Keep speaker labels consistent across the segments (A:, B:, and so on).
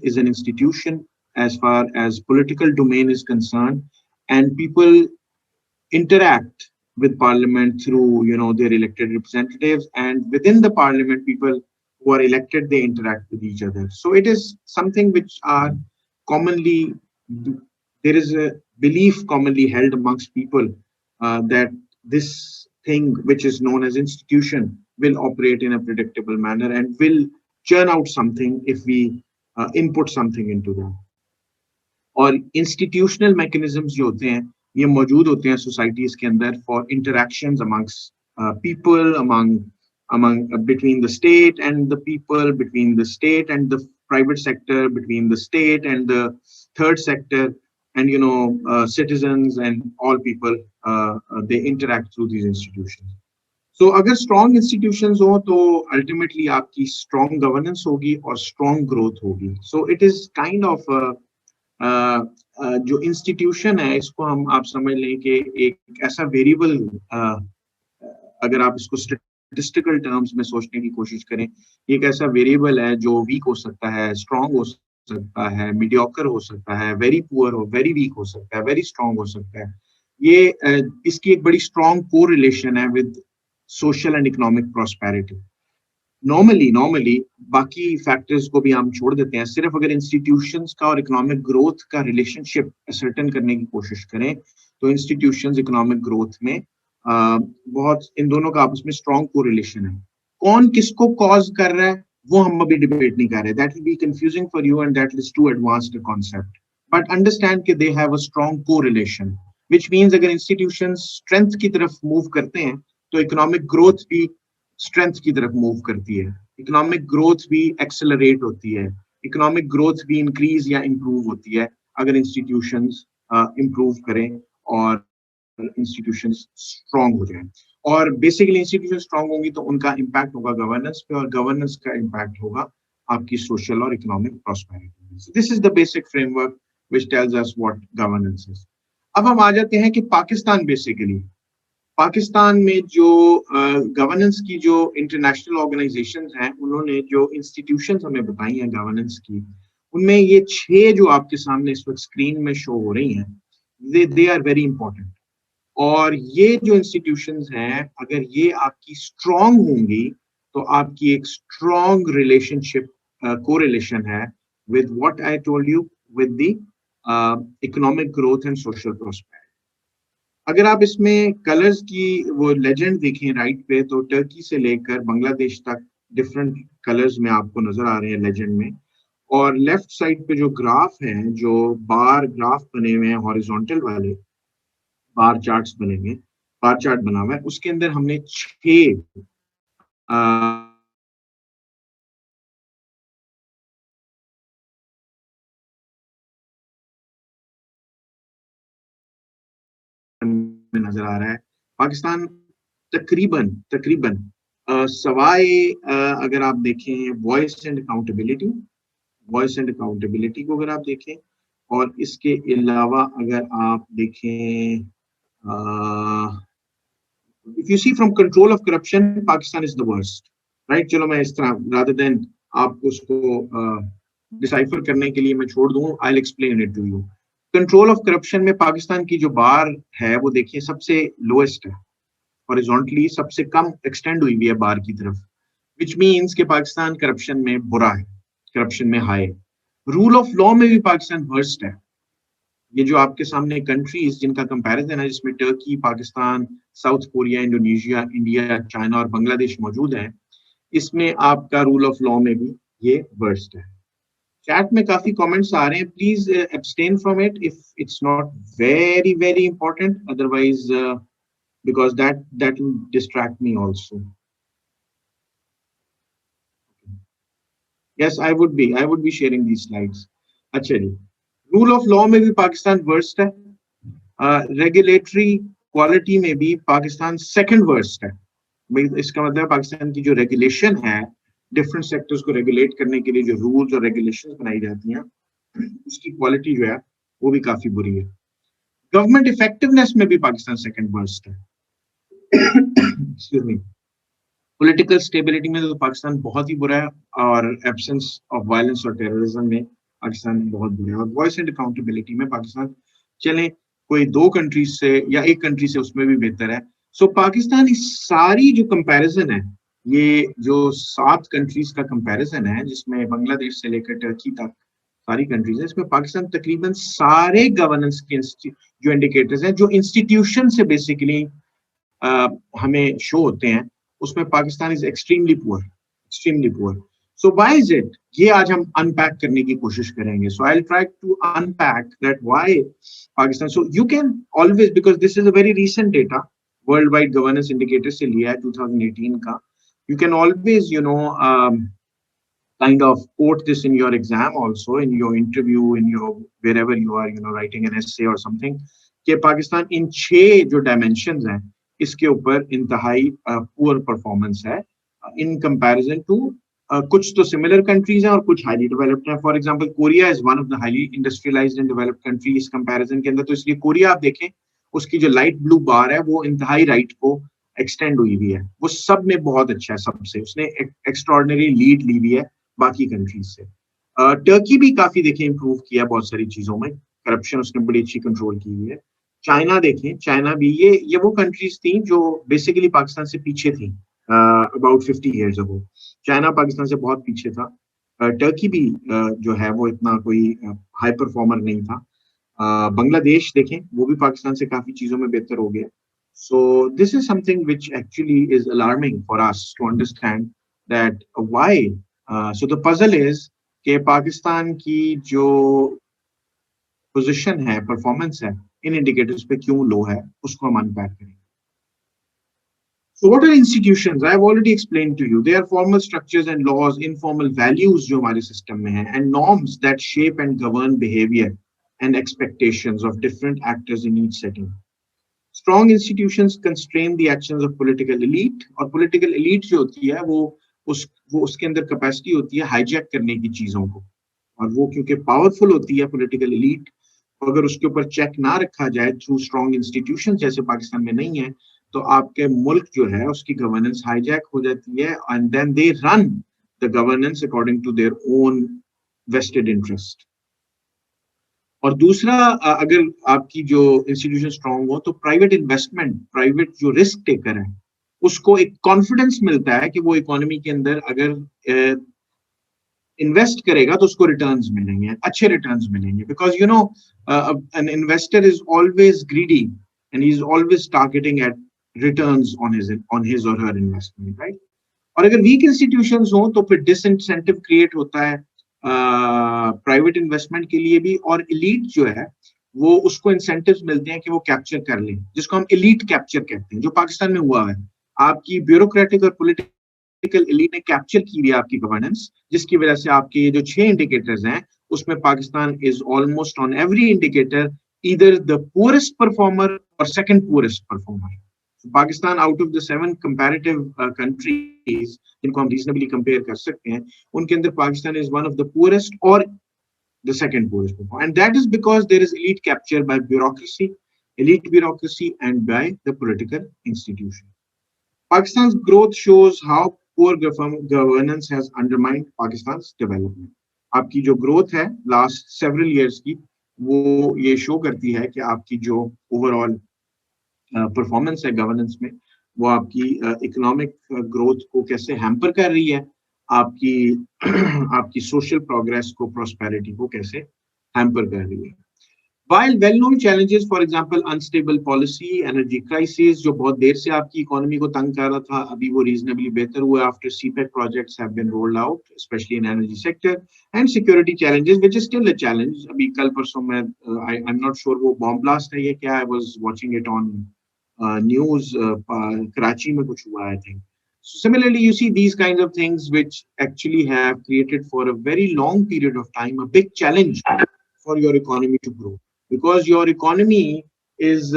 A: is an institution as far as political domain is concerned, and people interact with parliament through their elected representatives, and within the parliament people who are elected, they interact with each other. So it is something which are commonly, there is a belief commonly held amongst people that this thing which is known as institution will operate in a predictable manner and will churn out something if we input something into them. और institutional mechanisms जो होते हैं ये मौजूद होते हैं societies के अंदर for interactions amongst people, among between the state and the people, between the state and the private sector, between the state and the third sector, and citizens and all people, they interact through these institutions. So अगर strong institutions हो तो ultimately आपकी strong governance होगी और strong growth होगी. So it is kind of जो institution है इसको हम आप समझ लें कि एक ऐसा वेरिएबल, अगर आप इसको स्टैटिस्टिकल टर्म्स में सोचने की कोशिश करें, एक ऐसा वेरिएबल है जो वीक हो सकता है, स्ट्रांग हो सकता है, मीडियोकर हो सकता है, वेरी पुअर हो, वेरी वीक हो सकता है, वेरी स्ट्रांग हो सकता है. ये इसकी एक बड़ी स्ट्रांग कोरिलेशन है with social and economic prosperity. Normally बाकी फैक्टर्स को भी हम छोड़ देते हैं, सिर्फ अगर इंस्टीट्यूशंस का और इकोनॉमिक ग्रोथ का रिलेशनशिप असर्टेन करने की कोशिश करें तो इंस्टीट्यूशंस इकोनॉमिक ग्रोथ में बहुत इन दोनों का आपस में स्ट्रॉन्ग कोरिलेशन है. कौन किसको कॉज कर रहा है वो हम अभी डिबेट नहीं कर रहे. That will be confusing for you and that is too advanced a concept, but understand कि they have a strong correlation, which means अगर इंस्टीट्यूशंस स्ट्रेंथ की तरफ मूव करते हैं तो इकोनॉमिक ग्रोथ भी स्ट्रेंथ की तरफ मूव करती है, इकोनॉमिक ग्रोथ भी एक्सेलरेट होती है, इकोनॉमिक ग्रोथ भी इंक्रीज या इंप्रूव होती है अगर इंस्टीट्यूशंस इंप्रूव करें और इंस्टीट्यूशंस स्ट्रांग हो जाएं. और बेसिकली इंस्टीट्यूशन स्ट्रांग होंगी तो उनका इम्पैक्ट होगा गवर्नेंस पे, और गवर्नेंस का इम्पैक्ट होगा आपकी सोशल और economic prosperity. This is the basic framework which tells us what governance is. अब हम आ जाते हैं कि पाकिस्तान में जो गवर्नेंस की जो इंटरनेशनल ऑर्गेनाइजेशंस हैं उन्होंने जो इंस्टीट्यूशंस हमें बताई हैं गवर्नेंस की, उनमें ये 6 जो आपके सामने इस वक्त स्क्रीन में शो हो रही हैं, दे आर वेरी इंपॉर्टेंट. और ये जो इंस्टीट्यूशंस हैं अगर ये आपकी स्ट्रॉन्ग होंगी तो आपकी एक स्ट्रॉन्ग रिलेशनशिप कोरिलेशन है with what I told you, with the economic growth and social prosperity. अगर आप इसमें कलर्स की वो लेजेंड देखें राइट पे, तो टर्की से लेकर बांग्लादेश तक डिफरेंट कलर्स में आपको नजर आ रहे हैं लेजेंड में. और लेफ्ट साइड पे जो ग्राफ हैं, जो बार ग्राफ बने हुए हैं हॉरिजॉन्टल वाले बार चार्ट्स बने हुए, बार चार्ट बना हुआ है, उसके अंदर हमने 6 में नजर आ रहा है. पाकिस्तान तकरीबन तकरीबन सवाए अगर आप देखें वॉइस एंड अकाउंटेबिलिटी को अगर आप देखें, और इसके अलावा अगर आप देखें if you see from control of corruption, Pakistan is the worst, right. चलो मैं इस तरह रादर देन आपको उसको डिसाइफर करने के लिए मैं छोड़ दूं, I will explain it to you. Control of corruption में पाकिस्तान की जो बार है वो देखिए सबसे लोएस्ट है, हॉरिजॉन्टली सबसे कम एक्सटेंड हुई हुई है बार की तरफ, विच मीन्स कि पाकिस्तान करप्शन में बुरा है, करप्शन में हाई. रूल ऑफ लॉ में भी पाकिस्तान वर्स्ट है. ये जो आपके सामने कंट्रीज जिनका कंपैरिजन है, जिसमें Turkey, Pakistan, south Korea, Indonesia, India, China और बांग्लादेश मौजूद है, इसमें आपका रूल ऑफ लॉ में भी ये वर्स्ट है. चैट में काफी कमेंट्स आ रहे हैं, please abstain from it if it's not very very important, otherwise because that will distract me also. Yes, I would be sharing these slides. अच्छा जी, रूल ऑफ लॉ में भी पाकिस्तान वर्स्ट है, regulatory quality में भी Pakistan second worst है. इसका मतलब पाकिस्तान की जो रेगुलेशन है, डिफरेंट सेक्टर्स को रेगुलेट करने के लिए जो रूल्स और रेगुलेशंस बनाई जाती हैं, उसकी क्वालिटी जो है वो भी काफी बुरी है. गवर्नमेंट इफेक्टिवनेस में भी पाकिस्तान सेकंड वर्स्ट है. Excuse me. पॉलिटिकल स्टेबिलिटी में तो पाकिस्तान बहुत ही बुरा है, और एब्सेंस ऑफ वायलेंस और टेररिज्म में पाकिस्तान बहुत बुरे हैं। और वॉइस एंड अकाउंटेबिलिटी में पाकिस्तान चले कोई 2 कंट्रीज से या 1 कंट्री से उसमें भी बेहतर है। सो पाकिस्तान इस सारी जो कंपैरिजन है, ये जो 7 कंट्रीज का कंपैरिजन है जिसमें बांग्लादेश से लेकर टर्की तक सारी कंट्रीज है, इसमें पाकिस्तान तकरीबन सारे गवर्नेंस के जो इंडिकेटर्स हैं, जो इंस्टीट्यूशन से बेसिकली हमें शो होते हैं, उसमें Pakistan is extremely poor, extremely poor. So why is it, ये आज हम अनपैक करने की कोशिश करेंगे। So I will try to unpack that why Pakistan. So you can always, because this is a very recent data, world wide governance indicator से लिया है 2018 का। You can always, kind of quote this in your exam also, in your interview, in your wherever you are, writing an essay or something, कि पाकिस्तान इन 6 जो dimensions हैं इसके ऊपर इंतहाई पुअर परफॉर्मेंस है इन कंपैरिजन टू कुछ तो सिमिलर कंट्रीज हैं और कुछ हाईली डेवलप्ड हैं। For example Korea is one of the highly industrialised and developed country इस कंपैरिजन के अंदर। तो इसलिए कोरिया आप देखें, उसकी जो लाइट ब्लू बार है वो इंतहाई राइट को एक्सटेंड हुई हुई है, वो सब में बहुत अच्छा है, सबसे उसने एक्स्ट्रॉर्डिनरी लीड ली हुई है बाकी कंट्रीज से। टर्की भी काफी देखें इंप्रूव किया बहुत सारी चीजों में, करप्शन उसने बड़ी अच्छी कंट्रोल की हुई है। चाइना देखें, चाइना भी ये वो कंट्रीज थी जो बेसिकली पाकिस्तान से पीछे थी about 50 years ago। China Pakistan से बहुत पीछे था। टर्की भी जो है वो इतना कोई हाई परफॉर्मर नहीं था। बांग्लादेश देखें, वो भी पाकिस्तान से काफी चीजों में बेहतर हो गया। So this is something which actually is alarming for us to understand that why. So the puzzle is कि पाकिस्तान की जो पोजीशन है, परफॉर्मेंस है, इन इंडिकेटर्स पे क्यों लो है, उसको हम अनपैक करेंगे। So what are institutions? I have already explained to you. They are formal structures and laws, informal values जो हमारे सिस्टम में हैं, and norms that shape and govern behavior and expectations of different actors in each setting. Strong institutions constrain the actions of political elite, और political elite जो होती है वो उसके अंदर कैपेसिटी होती है हाईजैक करने की चीजों को, और वो क्योंकि पावरफुल होती है political elite, अगर उसके ऊपर चेक ना रखा जाए थ्रू स्ट्रॉन्ग इंस्टीट्यूशन जैसे पाकिस्तान में नहीं है, तो आपके मुल्क जो है उसकी गवर्नेंस हाईजैक हो जाती है, and then they run the governance according to their own vested interest. और दूसरा, अगर आपकी जो इंस्टीट्यूशन स्ट्रांग हो तो प्राइवेट इन्वेस्टमेंट, प्राइवेट जो रिस्क टेकर है, उसको एक कॉन्फिडेंस मिलता है कि वो इकोनॉमी के अंदर अगर इन्वेस्ट करेगा तो उसको रिटर्न्स मिलेंगे, अच्छे रिटर्न्स मिलेंगे, because an investor is always greedy and he is always targeting at returns on his और हर इन्वेस्टमेंट, राइट। और अगर वीक इंस्टीट्यूशंस हो तो फिर डिसइंसेंटिव क्रिएट होता है प्राइवेट इन्वेस्टमेंट के लिए भी, और एलीट जो है वो उसको इंसेंटिव्स मिलते हैं कि वो कैप्चर कर ले, जिसको हम एलीट कैप्चर कहते हैं, जो पाकिस्तान में हुआ है। आपकी ब्यूरोक्रेटिक और पॉलिटिकल एलीट ने कैप्चर की हुई आपकी गवर्नेंस, जिसकी वजह से आपके ये जो 6 इंडिकेटर्स हैं उसमें Pakistan is almost on every indicator either the poorest performer और second poorest performer. Pakistan out of the 7 comparative countries जिनको हम रीजनेबली कंपेयर कर सकते हैं, उनके अंदर Pakistan is one of the poorest और the second poorest, and that is because there is elite capture by bureaucracy, elite bureaucracy and by the political institution. Pakistan's growth shows how poor governance has undermined Pakistan's development. आपकी जो growth है last several years की, वो ये show करती है कि आपकी जो ओवरऑल परफॉर्मेंस है गवर्नेंस में, वो आपकी इकोनॉमिक ग्रोथ को कैसे हैम्पर कर रही है, आपकी आपकी सोशल प्रोग्रेस को, प्रॉस्पेरिटी को कैसे हैम्पर कर रही है। While well-known challenges, for example, unstable policy, energy crisis, जो बहुत देर से आपकी इकोनॉमी को तंग कर रहा था, अभी वो reasonably बेहतर हुआ after CPEC projects have been rolled out, especially in energy sector, and security challenges, which is still a challenge. अभी कल परसों में I'm not sure वो bomb blast है ये क्या, I was watching it on news, Karachi में कुछ हुआ I think. So similarly, you see these kinds of things which actually have created for a very long period of time a big challenge for your economy to grow. Because your economy is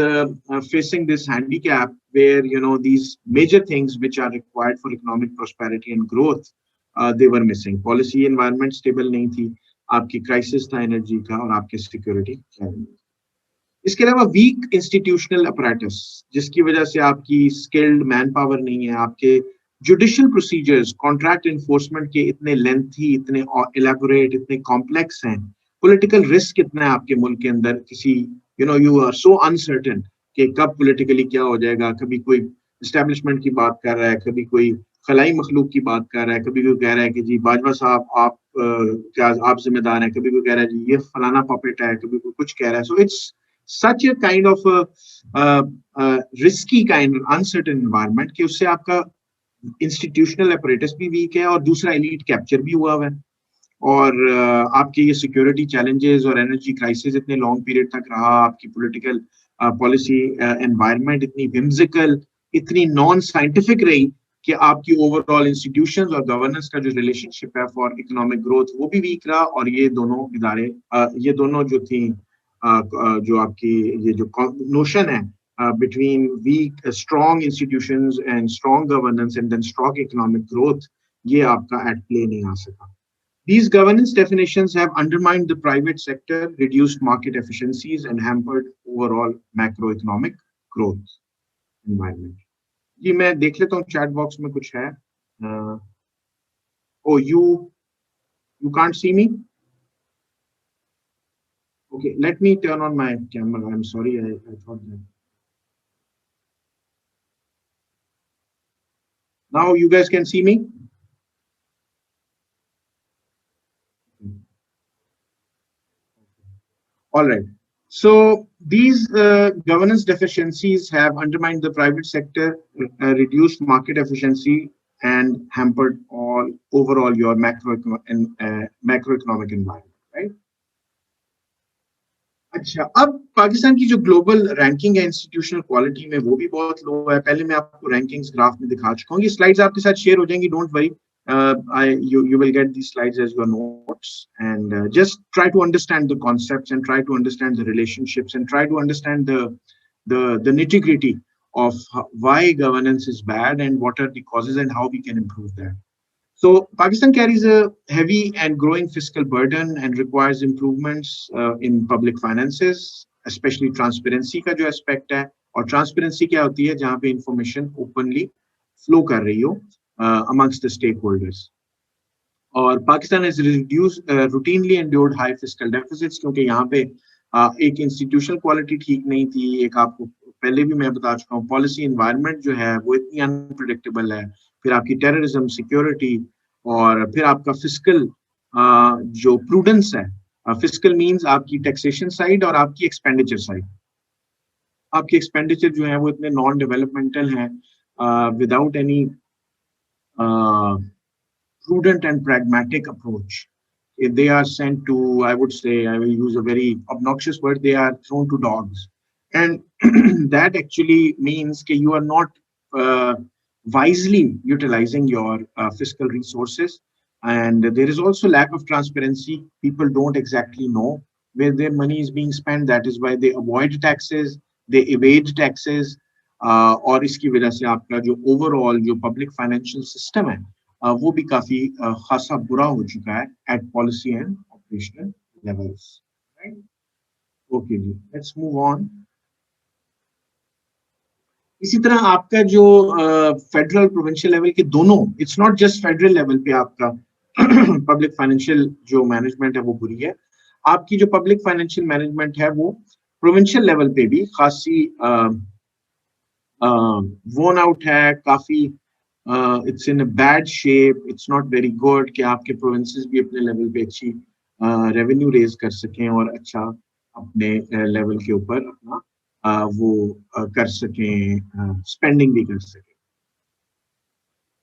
A: facing this handicap where, these major things which are required for economic prosperity and growth, they were missing. Policy environment stable नहीं थी, आपकी crisis था energy का, और आपके security challenge। इसके अलावा weak institutional apparatus, जिसकी वजह से आपकी skilled manpower नहीं है, आपके जुडिशियल प्रोसीजर्स, कॉन्ट्रैक्ट इन्फोर्समेंट के इतने लेंथी, इतने इलेबोरेट, इतने कॉम्प्लेक्स हैं। पॉलिटिकल रिस्क कितना है आपके मुल्क के अंदर, किसी यू आर सो अनसर्टेन कि कब पॉलिटिकली क्या हो जाएगा। कभी कोई इस्टेब्लिशमेंट की बात कर रहा है, कभी कोई खलाई मखलूक की बात कर रहा है, कभी कोई कह रहा है कि जी बाजवा साहब आप क्या आप जिम्मेदार हैं, कभी कोई कह रहा है जी ये फलाना पपेट है, कभी कोई कुछ कह रहा है। So it's such a kind of risky kind uncertain environment कि उससे आपका इंस्टीट्यूशनल अपरेटस भी वीक है और दूसरा एलीट कैप्चर भी हुआ है। और आपके ये सिक्योरिटी चैलेंजेस और एनर्जी क्राइसिस इतने लॉन्ग पीरियड तक रहा, आपकी पॉलिटिकल पॉलिसी एनवायरनमेंट इतनी विम्सिकल, इतनी नॉन साइंटिफिक रही कि आपकी ओवरऑल इंस्टीट्यूशंस और गवर्नेंस का जो रिलेशनशिप है फॉर इकोनॉमिक ग्रोथ वो भी वीक रहा। और ये दोनों इदारे ये दोनों जो थी जो आपकी ये जो नोशन है between weak, strong institutions and strong governance and then strong economic growth, ये आपका at play नहीं आ सका. These governance definitions have undermined the private sector, reduced market efficiencies, and hampered overall macroeconomic growth environment. जी मैं देख लेता हूँ chat box में कुछ है. Oh, you can't see me? Okay, let me turn on my camera. I'm sorry, I thought that. Now you guys can see me? All right. So these governance deficiencies have undermined the private sector, reduced market efficiency, and hampered overall your macroeconomic environment, right? अच्छा, अब पाकिस्तान की जो global ranking है institutional quality में वो भी बहुत लो है। पहले मैं आपको रैंकिंग्स ग्राफ में दिखा चुका हूँ, ये स्लाइड्स आपके साथ शेयर हो जाएंगी, don't worry. You will get these slides as your notes, and just try to understand the concepts and try to understand the relationships and try to understand the nitty-gritty of why governance is bad and what are the causes and how we can improve that. So Pakistan carries a heavy and growing fiscal burden and requires improvements in public finances, especially transparency का जो aspect है. और transparency क्या होती है? जहाँ पे information openly flow कर रही हो amongst the stakeholders. और Pakistan has routinely endured high fiscal deficits क्योंकि यहाँ पे एक institutional quality ठीक नहीं थी. एक आपको पहले भी मैं बता चुका हूँ, policy environment जो है वो इतनी unpredictable है. फिर आपकी टेररिज्म, सिक्योरिटी, और फिर आपका फिस्कल जो प्रूडेंस है. फिस्कल मींस आपकी टैक्सेशन साइड और आपकी एक्सपेंडिचर साइड. आपकी एक्सपेंडिचर जो है वो इतने नॉन डेवलपमेंटल हैं, without any prudent and pragmatic approach. If they are sent to, I would say, I will use a very obnoxious word, they are thrown to dogs. And that actually means that you are not wisely utilizing your fiscal resources, and there is also lack of transparency. People don't exactly know where their money is being spent. That is why they avoid taxes, they evade taxes, और इसकी वजह से आपका जो overall जो public financial system है वो भी काफी खासा बुरा हो चुका है at policy and operational levels. Okay जी, लेट्स मूव ऑन. इसी तरह आपका जो फेडरल प्रोविंशियल लेवल के दोनों, it's not just federal level पे आपका पब्लिक फाइनेंशियल जो मैनेजमेंट है वो बुरी है. आपकी जो पब्लिक फाइनेंशियल मैनेजमेंट है वो प्रोविंशियल लेवल पे भी खासी वोन आउट है, काफी it's in a bad shape, it's not very good कि आपके प्रोविंसेस भी अपने लेवल पे अच्छी रेवेन्यू रेज कर सकें और अच्छा अपने लेवल के ऊपर अपना वो कर सकें, स्पेंडिंग भी कर सकें.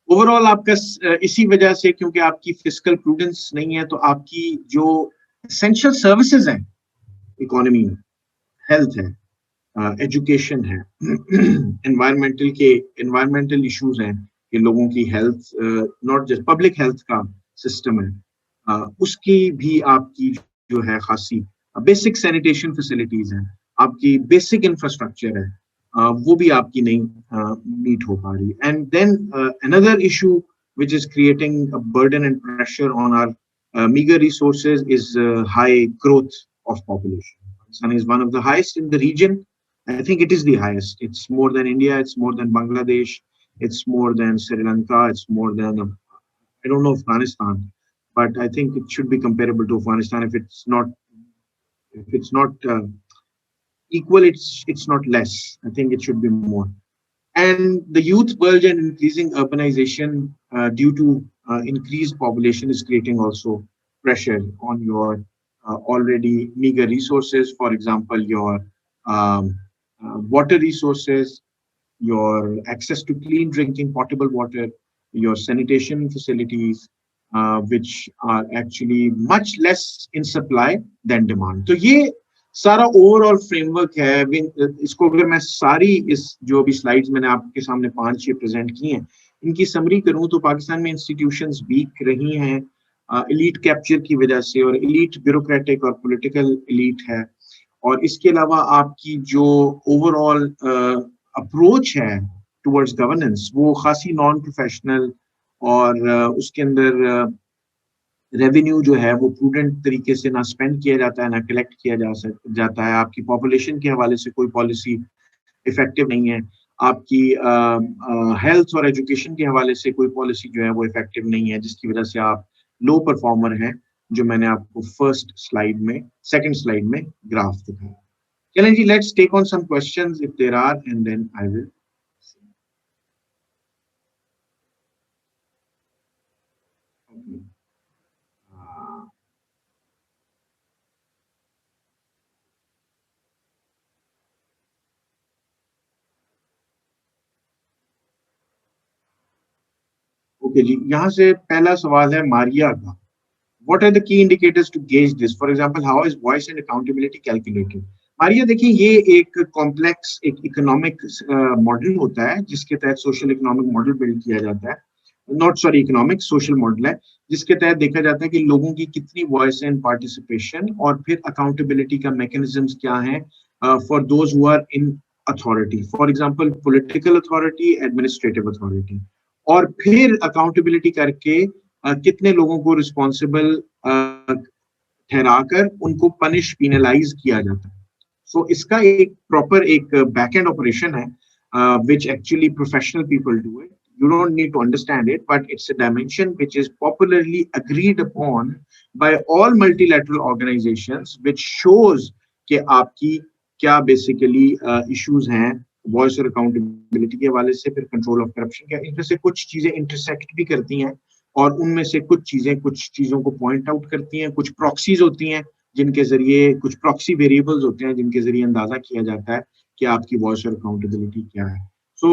A: ओवरऑल आपका इसी वजह से, क्योंकि आपकी फिस्कल प्रूडेंस नहीं है, तो आपकी जो एसेंशियल सर्विसेज हैं इकोनॉमी में, हेल्थ है, एजुकेशन है, एनवायरमेंटल इश्यूज हैं कि लोगों की health, not just public health का सिस्टम है, उसकी भी आपकी जो है खासी बेसिक सैनिटेशन फैसिलिटीज हैं, आपकी बेसिक इंफ्रास्ट्रक्चर है, वो भी आपकी नहीं मीट हो पा रही. And then another issue which is creating a burden and pressure on our meager resources is high growth of population. Pakistan is one of the highest in the region. I think it is the highest. It's more than India, it's more than Bangladesh, it's more than Sri Lanka, it's more than I don't know Afghanistan, but I think it should be comparable to Afghanistan. If it's not equal, it's not less. I think it should be more. And the youth bulge and increasing urbanization due to increased population is creating also pressure on your already meager resources. For example, your water resources, your access to clean drinking potable water, your sanitation facilities, which are actually much less in supply than demand. तो ये सारा overall framework है। इसको अगर मैं सारी इस जो भी स्लाइड्स मैंने आपके सामने 5-6 प्रेजेंट की हैं, इनकी समरी करूं तो पाकिस्तान में इंस्टीट्यूशंस वीक रही हैं एलीट कैप्चर की वजह से, और एलीट ब्यूरोक्रेटिक और पॉलिटिकल एलीट है। और इसके अलावा आपकी जो ओवरऑल अप्रोच है टुवर्ड्स गवर्नेंस वो खासी नॉन प्रोफेशनल, और उसके अंदर रेवेन्यू जो है वो प्रूडेंट तरीके से ना स्पेंड किया जाता है, ना कलेक्ट किया जाता है। आपकी पॉपुलेशन के हवाले से कोई पॉलिसी इफेक्टिव नहीं है। आपकी हेल्थ और एजुकेशन के हवाले से कोई पॉलिसी जो है वो इफेक्टिव नहीं है, जिसकी वजह से आप लो परफॉर्मर हैं, जो मैंने आपको सेकंड स्लाइड में ग्राफ दिखाया। चलें जी, let's take on some questions if there are, and then I will okay जी। यहाँ से पहला सवाल है मारिया का। What are the key indicators to gauge this? For example, how is voice and accountability calculated? Maria देखिए, ये एक कॉम्प्लेक्स एक इकोनॉमिक मॉडल होता है जिसके तहत सोशल इकोनॉमिक मॉडल बिल्ड किया जाता है, इकोनॉमिक सोशल मॉडल है, जिसके तहत देखा जाता है कि लोगों की कितनी वॉइस एंड पार्टिसिपेशन, और फिर अकाउंटेबिलिटी का मैकेनिज्म्स क्या है for those who are in authority, for example political authority, administrative authority, और फिर अकाउंटेबिलिटी करके कितने लोगों को रिस्पॉन्सिबल ठहराकर उनको पनिश पिनलाइज किया जाता है। सो इसका एक प्रॉपर एक बैक एंड ऑपरेशन है which actually professional people do it. You don't need to understand it, but it's a dimension which is popularly agreed upon by all multilateral organizations, which shows कि आपकी क्या basically issues हैं voice और accountability के हवाले से, फिर control of corruption क्या, इनमें से कुछ चीजें इंटरसेक्ट भी करती हैं, और उनमें से कुछ चीजों को पॉइंट आउट करती हैं। कुछ प्रॉक्सीज होती हैं जिनके जरिए, कुछ प्रॉक्सी वेरिएबल्स होते हैं जिनके जरिए अंदाजा किया जाता है कि आपकी वॉइस और अकाउंटेबिलिटी क्या है। So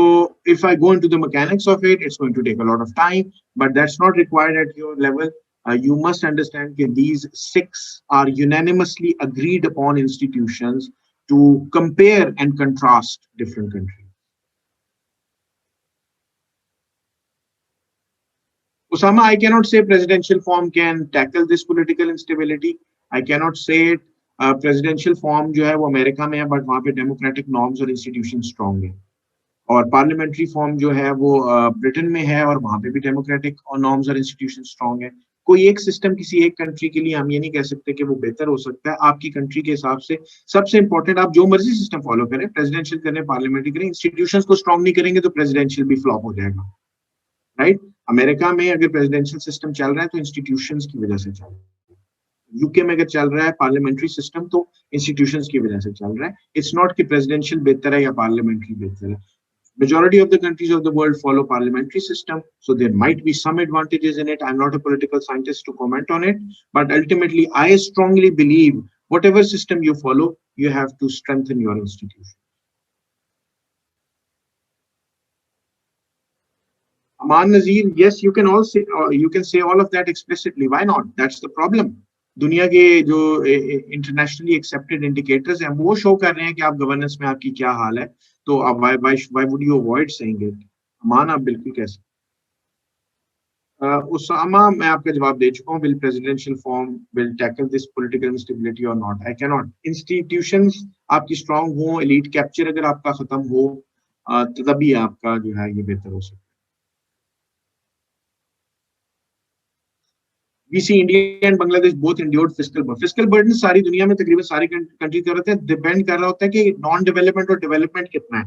A: if I go into the mechanics of it, it's going to take a lot of time, but that's not required at your level. You must understand that these 6 are unanimously agreed upon institutions to compare and contrast different countries. Osama, I cannot say presidential form can tackle this political instability. I cannot say it. Presidential form जो है वो America में है, but वहाँ पे democratic norms और institutions strong है, और पार्लियामेंट्री फॉर्म जो है वो ब्रिटेन में है, और वहाँ पे भी डेमोक्रेटिक और नॉर्म्स और इंस्टीट्यूशन स्ट्रांग है। कोई एक सिस्टम किसी एक कंट्री के लिए हम ये नहीं कह सकते कि वो बेहतर हो सकता है। आपकी कंट्री के हिसाब से सबसे इंपॉर्टेंट, आप जो मर्जी सिस्टम फॉलो करें, प्रेसिडेंशियल करें, पार्लियामेंट्री करें, इंस्टीट्यूशंस को स्ट्रांग नहीं करेंगे तो प्रेसिडेंशियल भी फ्लॉप हो जाएगा, राइट। अमेरिका में अगर प्रेसिडेंशियल सिस्टम चल रहा है तो इंस्टीट्यूशंस की वजह से चल रहा है। यूके में अगर चल रहा है पार्लियामेंट्री सिस्टम तो इंस्टीट्यूशंस की वजह से चल रहा है। इट्स नॉट कि प्रेसिडेंशियल बेहतर है या पार्लियामेंट्री बेहतर है। Majority of the countries of the world follow parliamentary system, so there might be some advantages in it. I'm not a political scientist to comment on it, but ultimately I strongly believe whatever system you follow, you have to strengthen your institution. Aman Nazir, yes, you can say all of that explicitly. Why not? That's the problem. दुनिया के जो internationally accepted indicators हैं वो show कर रहे हैं कि आप गवर्नेंस में आपकी क्या हाल है, तो आप why would you avoid saying it? अमान, आप बिल्कुल कह सकते। उसामा, मैं आपका जवाब दे चुका हूँ। Will presidential form will tackle this political instability or not? I cannot. Institutions आपकी स्ट्रांग हो, elite capture अगर आपका खत्म हो, तभी आपका जो है ये बेहतर हो सकता है। We see India and Bangladesh both endured fiscal burden. Fiscal burden सारी दुनिया में तकरीबन सारी कंट्री के होते हैं, डिपेंड कर रहा होता है कि नॉन डेवलपमेंट और डेवलपमेंट कितना है।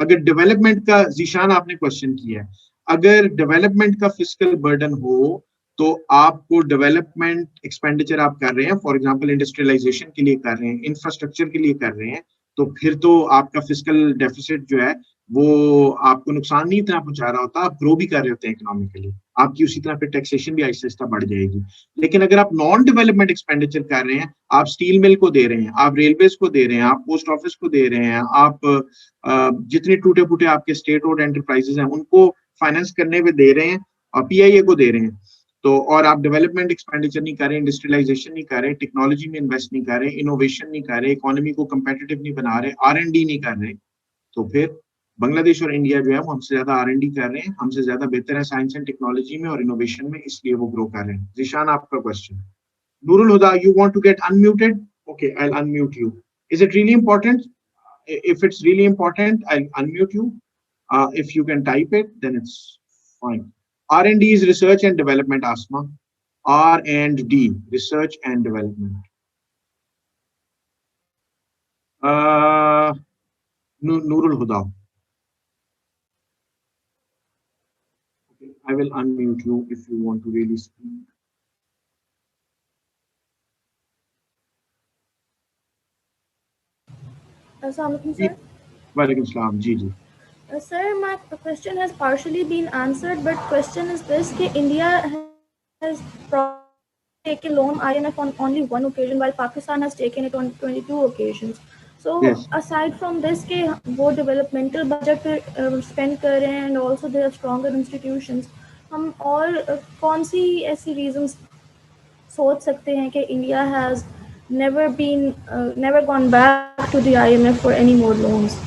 A: अगर डेवलपमेंट का, जीशान आपने क्वेश्चन किया है, अगर डेवलपमेंट का फिजिकल बर्डन हो तो आपको डेवलपमेंट एक्सपेंडिचर आप कर रहे हैं, फॉर एग्जांपल इंडस्ट्रियलाइजेशन के लिए कर रहे हैं, इंफ्रास्ट्रक्चर के लिए कर रहे हैं, तो फिर तो आपका फिजिकल डेफिसिट जो है वो आपको नुकसान नहीं इतना पहुंचा रहा होता, आप ग्रो भी कर रहे होते हैं इकोनॉमिकली, आपकी उसी तरह फिर टैक्सेशन भी आहिस्ता आहिस्ता बढ़ जाएगी। लेकिन अगर आप नॉन डेवलपमेंट एक्सपेंडिचर कर रहे हैं, आप स्टील मिल को दे रहे हैं, आप रेलवेज को दे रहे हैं, आप पोस्ट ऑफिस को दे रहे हैं, आप जितने टूटे फूटे आपके स्टेट ओड एंटरप्राइजेस हैं उनको फाइनेंस करने में दे रहे हैं और पीआईए को दे रहे हैं, तो और आप डेवलपमेंट एक्सपेंडिचर नहीं कर रहे, इंडस्ट्रियलाइजेशन नहीं कर रहे, टेक्नोलॉजी में इन्वेस्ट नहीं कर रहे, इनोवेशन नहीं कर रहे, इकोनॉमी को कंपेटिटिव नहीं बना रहे, R&D नहीं कर रहे, तो फिर बांग्लादेश और इंडिया जो है वो हमसे ज्यादा R&D कर रहे हैं, हमसे ज्यादा बेहतर है साइंस एंड टेक्नोलॉजी में और इनोवेशन में, इसलिए वो ग्रो कर रहे हैं। जिशान आपका question. Nurul Huda, you want to get unmuted? Okay, I'll unmute you. Is it really important? If it's really important, I'll unmute you. If you can type it, then it's fine. R&D is research and development, Asma. R&D, research and development. Nurul Huda. Okay, I will unmute you if you want to really speak.
B: Assalamualaikum, sir.
A: Walaikum salam. जी जी.
B: Sir, my question has partially been answered, but question is this: कि India has taken loan IMF on only one occasion, while Pakistan has taken it on 22 occasions. So
A: Yes.
B: aside from this, कि वो developmental budget पे spend कर रहे हैं and also they are stronger institutions, हम और कौन सी ऐसी reasons सोच सकते हैं कि India has never gone back to the IMF for any more loans?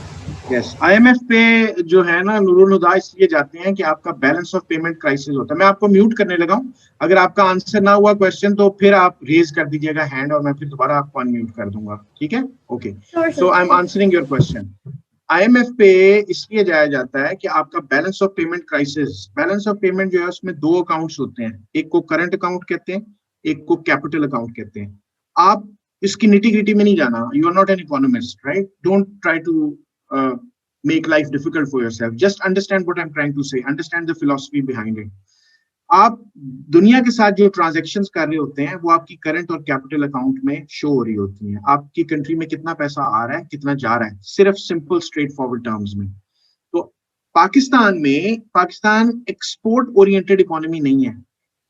A: Yes, IMF पे जो है ना नूरुल हुदा इसलिए जाते हैं कि आपका बैलेंस ऑफ पेमेंट क्राइसिस होता है। मैं आपको म्यूट करने लगा हूं, अगर आपका आंसर ना हुआ क्वेश्चन तो फिर आप रेज कर दीजिएगा हैंड और मैं फिर दोबारा आपको अनम्यूट कर दूंगा, ठीक है? Okay, so I am answering your question. IMF पे इसलिए जाया जाता है कि आपका balance of payment crisis, balance of payment जो है उसमें दो अकाउंट्स होते हैं, एक को करंट अकाउंट कहते हैं, एक को कैपिटल अकाउंट कहते हैं। आप इसकी निटी ग्रिटी में नहीं जाना, you are not an economist, right? Don't try to make life difficult for yourself. Just understand what I'm trying to say. Understand the philosophy behind it. आप दुनिया के साथ जो ट्रांजैक्शंस कर रहे होते हैं वो आपकी करंट और कैपिटल अकाउंट में शो हो रही होती हैं। आपकी कंट्री में कितना पैसा आ रहा है, कितना जा रहा है, सिर्फ सिंपल स्ट्रेट फॉरवर्ड टर्म्स में। तो पाकिस्तान एक्सपोर्ट ओरिएंटेड इकोनॉमी नहीं है।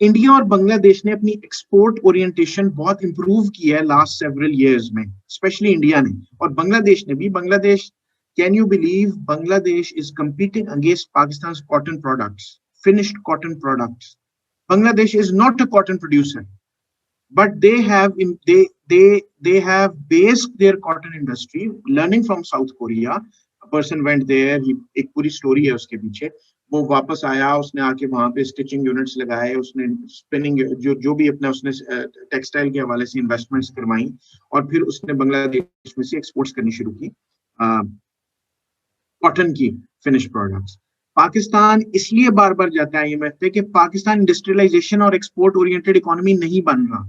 A: इंडिया और बांग्लादेश ने अपनी एक्सपोर्ट ओरिएंटेशन बहुत इंप्रूव की है लास्ट सेवरल ईयर्स में, स्पेशली इंडिया ने और बांग्लादेश ने भी। Bangladesh, can you believe Bangladesh is competing against Pakistan's cotton products, finished cotton products? Bangladesh is not a cotton producer, but they have based their cotton industry learning from South Korea. A person went there, एक पूरी story है उसके पीछे। वो वापस आया, उसने आके वहां पे स्टिचिंग यूनिट्स लगाए, उसने स्पिनिंग जो भी अपना उसने टेक्सटाइल के हवाले से इन्वेस्टमेंट्स करवाई और फिर उसने बांग्लादेश में से एक्सपोर्ट्स करनी शुरू की कॉटन की फिनिश प्रोडक्ट्स। पाकिस्तान इसलिए बार बार जाता है IMF पे कि पाकिस्तान इंडस्ट्रियलाइजेशन और एक्सपोर्ट ओरिएंटेड इकोनॉमी नहीं बन रहा।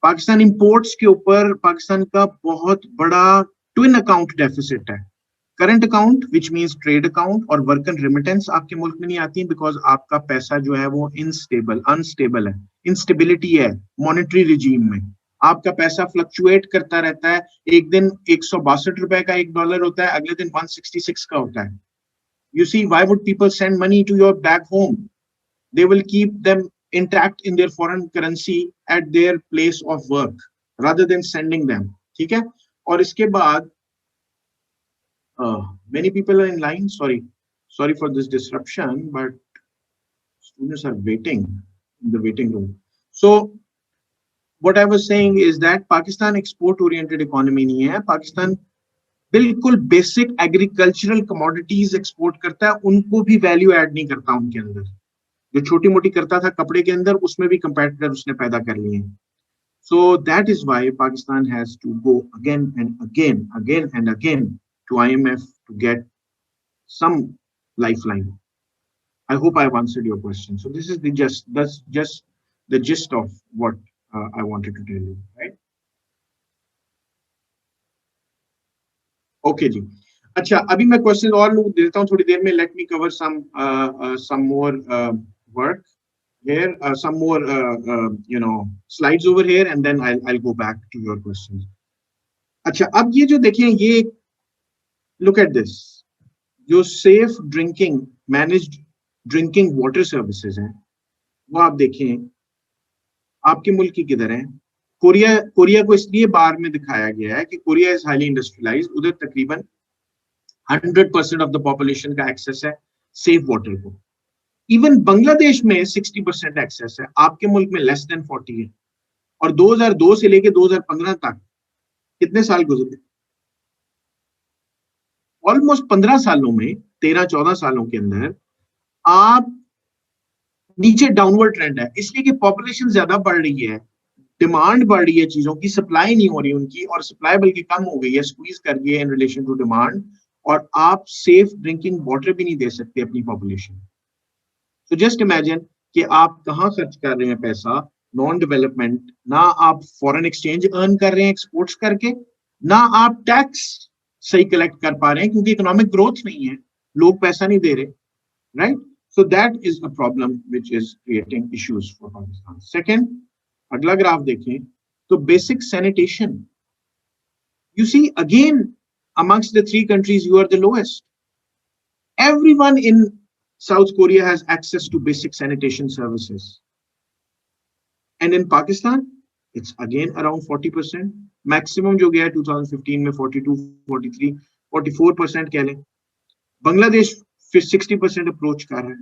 A: पाकिस्तान इंपोर्ट्स के ऊपर पाकिस्तान का बहुत बड़ा ट्विन अकाउंट डेफिसिट है। Current account which means trade account और वर्कन रेमिटेंस आपके मुल्क में नहीं आती बिकॉज आपका पैसा जो है वो अनस्टेबल है, इंस्टेबिलिटी है मॉनेटरी रिजीम में। आपका पैसा फ्लक्चुएट करता रहता है, एक दिन 162 रुपए का $1 होता है, अगले दिन 166 का होता है। You see, why would people send money to your back home? They will keep them intact in their foreign currency at their place of work rather than sending them. ठीक है? और इसके बाद many people are in line. Sorry for this disruption, but students are waiting in the waiting room. So what I was saying is that Pakistan export oriented economy नहीं है। पाकिस्तान बिल्कुल basic agricultural commodities export करता है, उनको भी value add नहीं करता उनके अंदर। जो छोटी मोटी करता था कपड़े के अंदर, उसमें भी कंपेटिटर उसने पैदा कर लिए हैं। So that is why Pakistan has to go again and again to IMF to get some lifeline. I hope I've answered your question. So this is that's just the gist of what I wanted to tell you, right? Okay जी, अच्छा, अभी मैं question और देता हूँ थोड़ी देर में. Let me cover some more work here, some more slides over here, and then I'll go back to your questions. अच्छा, अब ये जो देखें, ये look at this, जो safe drinking managed drinking water services हैं, वो आप देखें आपके मुल्क की किधर है. कोरिया को इसलिए बाहर में दिखाया गया है कि कोरिया इज हाईली इंडस्ट्रियलाइज्ड, उधर तकरीबन 100% ऑफ द पॉपुलेशन का एक्सेस है सेफ वाटर को. इवन बांग्लादेश में 60% एक्सेस है, आपके मुल्क में लेस देन 40 है. और 2002 से लेके 2015 तक कितने साल गुजरे, ऑलमोस्ट 15 सालों में, 13-14 सालों के अंदर आप नीचे डाउनवर्ड ट्रेंड है. इसलिए कि पॉपुलेशन ज्यादा बढ़ रही है, डिमांड बढ़ रही है, चीजों की सप्लाई नहीं हो रही उनकी, और सप्लाई बल्कि कम हो गई है, स्क्वीज कर गई है इन रिलेशन टू डिमांड. और आप सेफ ड्रिंकिंग वाटर भी नहीं दे सकते अपनी पॉपुलेशन. तो जस्ट इमेजिन कि आप कहाँ खर्च कर रहे हैं पैसा, नॉन डेवलपमेंट. ना आप फॉरेन एक्सचेंज अर्न कर रहे हैं एक्सपोर्ट्स करके, ना आप टैक्स सही कलेक्ट कर पा रहे हैं क्योंकि इकोनॉमिक ग्रोथ नहीं है, लोग पैसा नहीं दे रहे, right. So that is a problem which is creating issues for Pakistan. Second, अगला ग्राफ देखें तो basic sanitation. You see again amongst the three countries you are the lowest. Everyone in South Korea has access to basic sanitation services. And in Pakistan, it's again around 40%. Maximum जो गया 2015 में 42, 43, 44% कह लें. Bangladesh फिर 60% approach कर रहा है.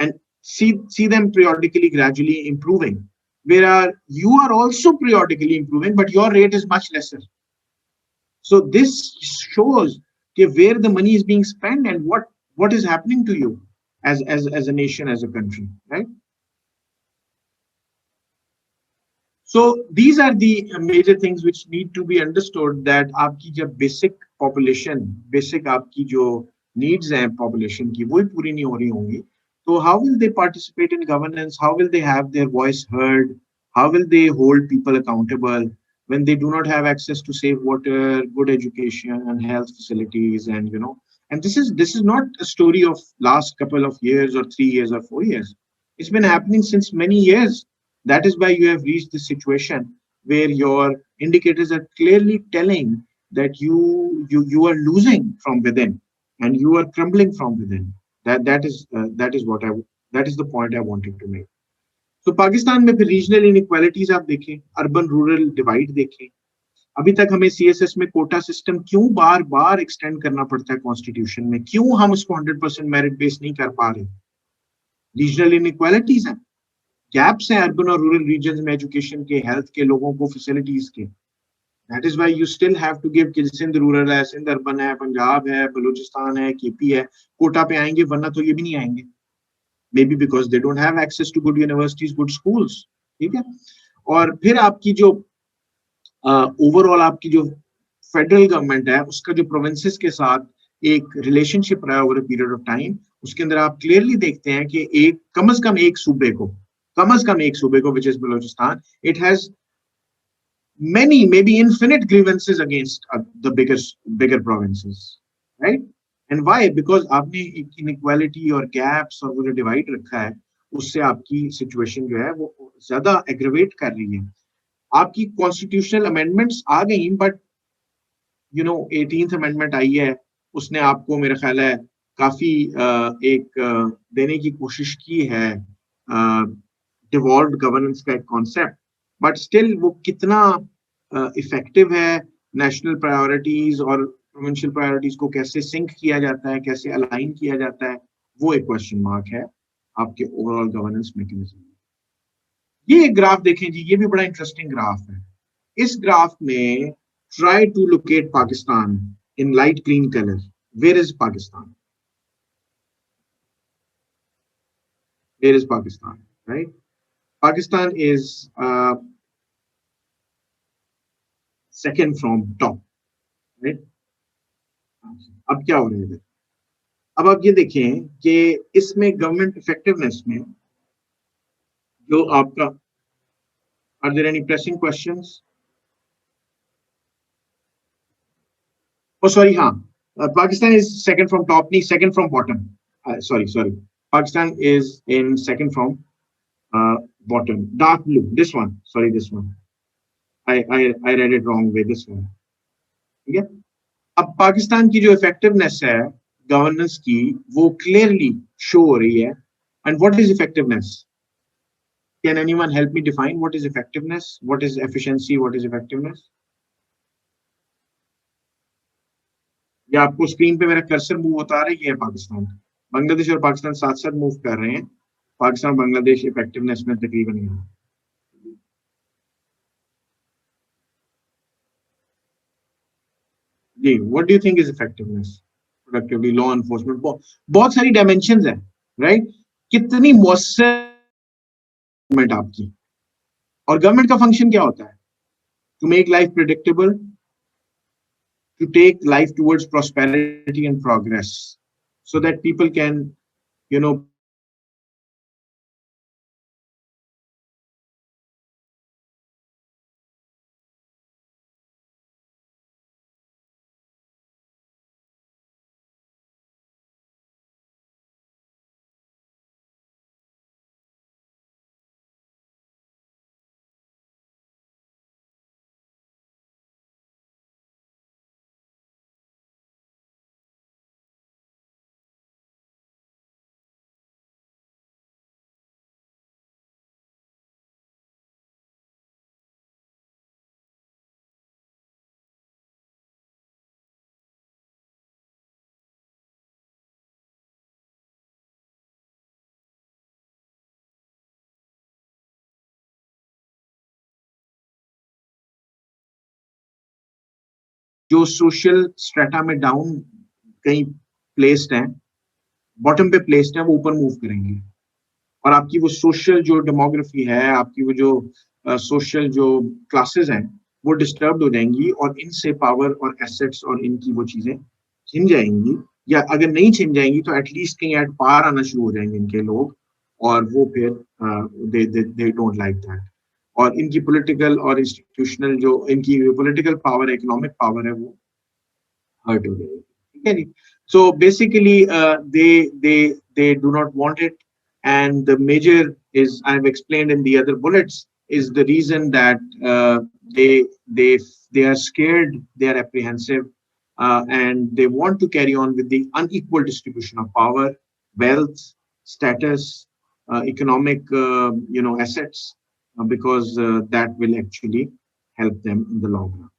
A: And see them periodically gradually improving, where you are also periodically improving but your rate is much lesser. So this shows where the money is being spent and what is happening to you as a nation, as a country, right? So these are the major things which need to be understood, that आपकी जब basic population, basic आपकी जो needs हैं population की, वो ही पूरी नहीं हो रही होंगी, तो how will they participate in governance? How will they have their voice heard? How will they hold people accountable when they do not have access to safe water, good education, and health facilities? And and this is not a story of last couple of years or 3 years or 4 years. It's been happening since many years. That is why you have reached this situation where your indicators are clearly telling that you are losing from within and you are crumbling from within. That is the point I wanted to make. So Pakistan में फिर regional inequalities आप देखें, urban rural divide देखें. अभी तक हमें CSS में quota system क्यों बार बार एक्सटेंड करना पड़ता है कॉन्स्टिट्यूशन में, क्यों हम उसको 100% मेरिट बेस नहीं कर पा रहे? रीजनल इनइक्वालिटीज हैं, गैप्स हैं अर्बन और रूरल रीजन्स में एजुकेशन के, हेल्थ के, लोगों को फैसिलिटीज के. That is why you still have to give कि सिंध रूरल है, सिंध अर्बन है, पंजाब है, बलूचिस्तान है, केपी है, कोटा पे आएंगे, वरना तो ये भी नहीं आएंगे. Maybe because they don't have access to good universities, good schools. ठीक है. और फिर आपकी जो ओवरऑल आपकी जो फेडरल गवर्नमेंट है, उसका जो प्रोविंसेस के साथ एक रिलेशनशिप रहा है over a period of time, उसके अंदर आप क्लियरली देखते हैं कि एक कम से कम एक सूबे को which is Balochistan, it has many, maybe infinite grievances against the bigger provinces, right? And why? Because आपने inequality और gaps और वो जो divide रखा है, उससे आपकी situation जो है वो ज्यादा aggravate कर रही है. आपकी constitutional amendments आ गई, but 18th amendment आई है, उसने आपको मेरा ख्याल है काफी एक देने की कोशिश की है devolved governance का एक concept, but still वो कितना इफेक्टिव है, नेशनल प्रायोरिटीज और प्रोविंशियल प्रायोरिटीज को कैसे सिंक किया जाता है, कैसे अलाइन किया जाता है, वो एक क्वेश्चन मार्क है आपके ओवरऑल गवर्नेंस मैकेनिज्म में. ये एक ग्राफ देखें जी, ये भी बड़ा इंटरेस्टिंग ग्राफ है. इस ग्राफ में try to locate Pakistan in light green colour. Where is Pakistan? Where is Pakistan? Right, Pakistan is second from top, right? अब क्या हो रहा है इधर? अब आप ये देखें कि इसमें गवर्नमेंट इफेक्टिवनेस में जो आपका, are there any pressing questions? Oh sorry, हाँ, Pakistan is second from top, नहीं second from bottom. Sorry. Pakistan is in second from bottom. Dark blue. This one. Sorry, this one. I read it wrong way. This one. ठीक है. अब पाकिस्तान की जो effectiveness है governance की वो clearly show हो रही है. And what is effectiveness? Can anyone help me define what is effectiveness? What is efficiency? What is effectiveness? ये आपको स्क्रीन पे मेरा कर्सर मूव होता आ रही है. पाकिस्तान, बांग्लादेश और पाकिस्तान साथ साथ मूव कर रहे हैं. पाकिस्तान बांग्लादेश इफेक्टिवनेस में तकरीबन है. जी, what do you think is effectiveness? Productivity, law enforcement, बहुत सारी डायमेंशंस है, राइट? कितनी मौसर गवर्नमेंट आपकी, और गवर्नमेंट का फंक्शन क्या होता है? To make life predictable, to take life towards prosperity and progress, so that people can, you know, जो सोशल स्ट्रेटा में डाउन कहीं प्लेस्ड हैं, बॉटम पे प्लेस्ड है, वो ऊपर मूव करेंगे. और आपकी वो सोशल जो डेमोग्राफी है, आपकी वो जो सोशल जो क्लासेस हैं, वो डिस्टर्ब हो जाएंगी, और इनसे पावर और एसेट्स और इनकी वो चीजें छिन जाएंगी, या अगर नहीं छिन जाएंगी तो एटलीस्ट कहीं एट पार आना शुरू हो जाएंगे इनके लोग, और वो फिर दे डोंट लाइक दैट. और इनकी पॉलिटिकल और इंस्टीट्यूशनल जो इनकी पॉलिटिकल पावर, इकोनॉमिक पावर है, वो हर्ट हो जाएगी. ठीक है जी. So basically they do not want it, and the major is, I've explained in the other bullets, is the reason that they are scared, they are apprehensive, and they want to carry on with the unequal distribution of power, wealth, status, economic assets, because that will actually help them in the long run.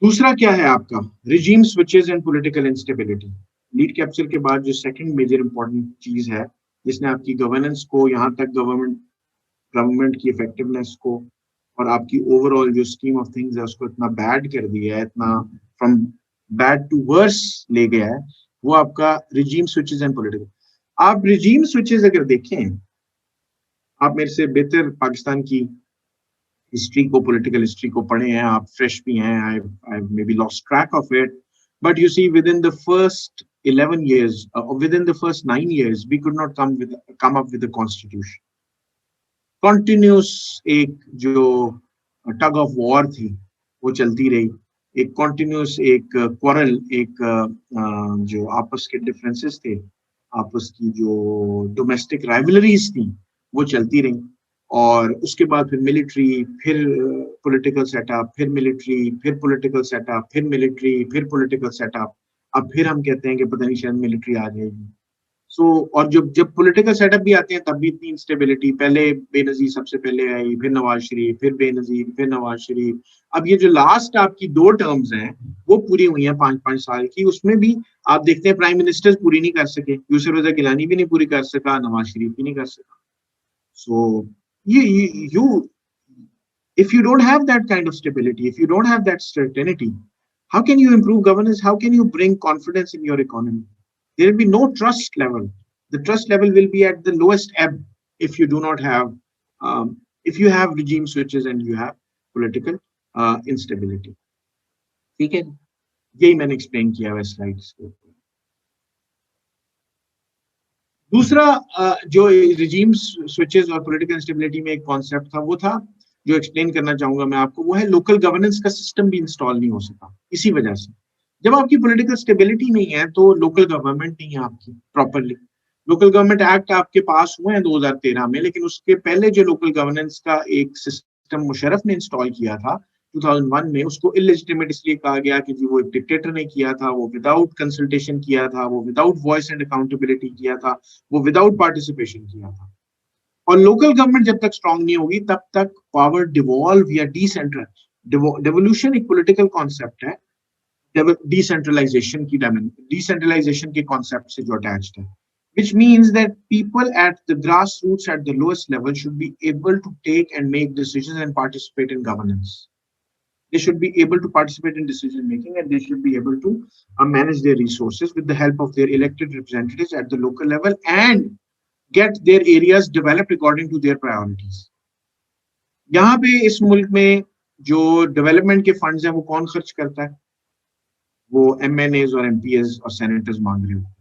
A: दूसरा क्या है आपका? Regime switches and political instability. Lead capture के बाद जो second major important चीज है, जिसने आपकी गवर्नेंस को, यहाँ तक गवर्नमेंट की इफेक्टिवनेस को और आपकी ओवरऑल जो स्कीम ऑफ थिंग्स है उसको इतना बैड कर दिया है, इतना फ्रॉम बैड टू वर्स ले गया है, वो आपका रिजीम स्विचेस एंड पॉलिटिकल. आप रिजीम स्विचेस अगर देखें, आप मेरे से बेहतर पाकिस्तान की हिस्ट्री को, पॉलिटिकल हिस्ट्री को पढ़े हैं, आप फ्रेश भी हैं. I may be lost track of it, but you see within the first 11 years, within the first 9 years, we could not come up with a constitution. Continuous एक जो tug of war थी वो चलती रही, एक continuous एक quarrel, एक जो आपस के differences थे, आपस की जो domestic rivalries थी, वो चलती रही. और उसके बाद फिर मिलिट्री, फिर पॉलिटिकल सेटअप, फिर मिलिट्री, फिर पॉलिटिकल सेटअप, फिर मिलिट्री, फिर पॉलिटिकल सेटअप. अब फिर हम कहते हैं कि पता नहीं शायद मिलिट्री आ जाएगी. और जब पॉलिटिकल सेटअप भी आते हैं तब भी इतनी इंस्टेबिलिटी. पहले बेनजीर सबसे पहले आई, फिर नवाज शरीफ, फिर बेनजीर, फिर नवाज शरीफ. अब ये जो लास्ट आपकी 2 टर्म्स हैं वो पूरी हुई हैं 5-5 साल की, उसमें भी आप देखते हैं प्राइम मिनिस्टर्स पूरी नहीं कर सके. यूसुफ रजा गिलानी भी नहीं पूरी कर सका, नवाज शरीफ भी नहीं कर सका. सो if you don't have that kind of stability, if you don't have that certainty, how can you improve governance? How can you bring confidence in your economy? There will be no trust level. The trust level will be at the lowest ebb if you do not have, if you have regime switches and you have political instability. ठीक है, यही मैंने explain किया है slides के ऊपर. दूसरा जो रिजीम स्विचेस और पॉलिटिकल इंस्टेबिलिटी में एक कॉन्सेप्ट था, वो था जो एक्सप्लेन करना चाहूंगा मैं आपको, वो है लोकल गवर्नेंस का सिस्टम भी इंस्टॉल नहीं हो सका इसी वजह से। जब आपकी पॉलिटिकल स्टेबिलिटी नहीं है तो लोकल गवर्नमेंट नहीं है आपकी प्रॉपरली। लोकल गवर्नमेंट एक्ट आपके पास हुए हैं 2013 में, लेकिन उसके पहले जो लोकल गवर्नेंस का एक सिस्टम मुशर्रफ ने इंस्टॉल किया था 2001 में, उसको इलेजिटिमेट इसलिए कहा गया कि जी वो एक डिक्टेटर ने किया था, वो विदाउट कंसल्टेशन किया था, वो विदाउट वॉइस एंड अकाउंटेबिलिटी किया था, वो विदाउट पार्टिसिपेशन किया था। और लोकल गवर्नमेंट जब तक स्ट्रांग नहीं होगी तब तक पावर डिवॉल्व या डिसेंट्रलाइज, डिवोल्यूशन एक पॉलिटिकल कॉन्सेप्ट है, डिसेंट्रलाइजेशन के कॉन्सेप्ट से जो अटैच्ड है, which means that people at the grassroots at the lowest level should be able to take and make decisions and participate in governance. They should be able to participate in decision making, and they should be able to manage their resources with the help of their elected representatives at the local level and get their areas developed according to their priorities. यहाँ पे इस मुल्क में जो development के funds हैं वो कौन खर्च करता है? वो MNAs और MPs और सेनेटर्स मांग रहे होते हैं।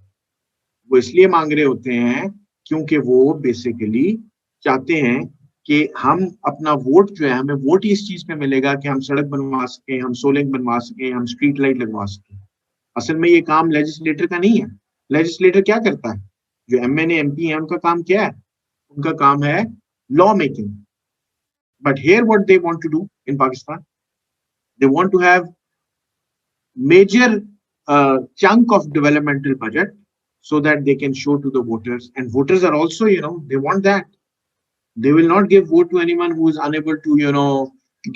A: वो इसलिए मांग रहे होते हैं क्योंकि वो बेसिकली चाहते हैं कि हम अपना वोट जो है, हमें वोट इस चीज पे मिलेगा कि हम सड़क बनवा सकें, हम सोलिंग बनवा सकें, हम स्ट्रीट लाइट लगवा सकें। असल में ये काम लेजिस्लेटर का नहीं है। लेजिस्लेटर क्या करता है? जो MNA MP है उनका काम क्या है? उनका काम है law making. But here what they want to do in Pakistan, they want to have major chunk of developmental budget so that they can show to the voters, and voters are also, they want that. They will not give vote to anyone who is unable to,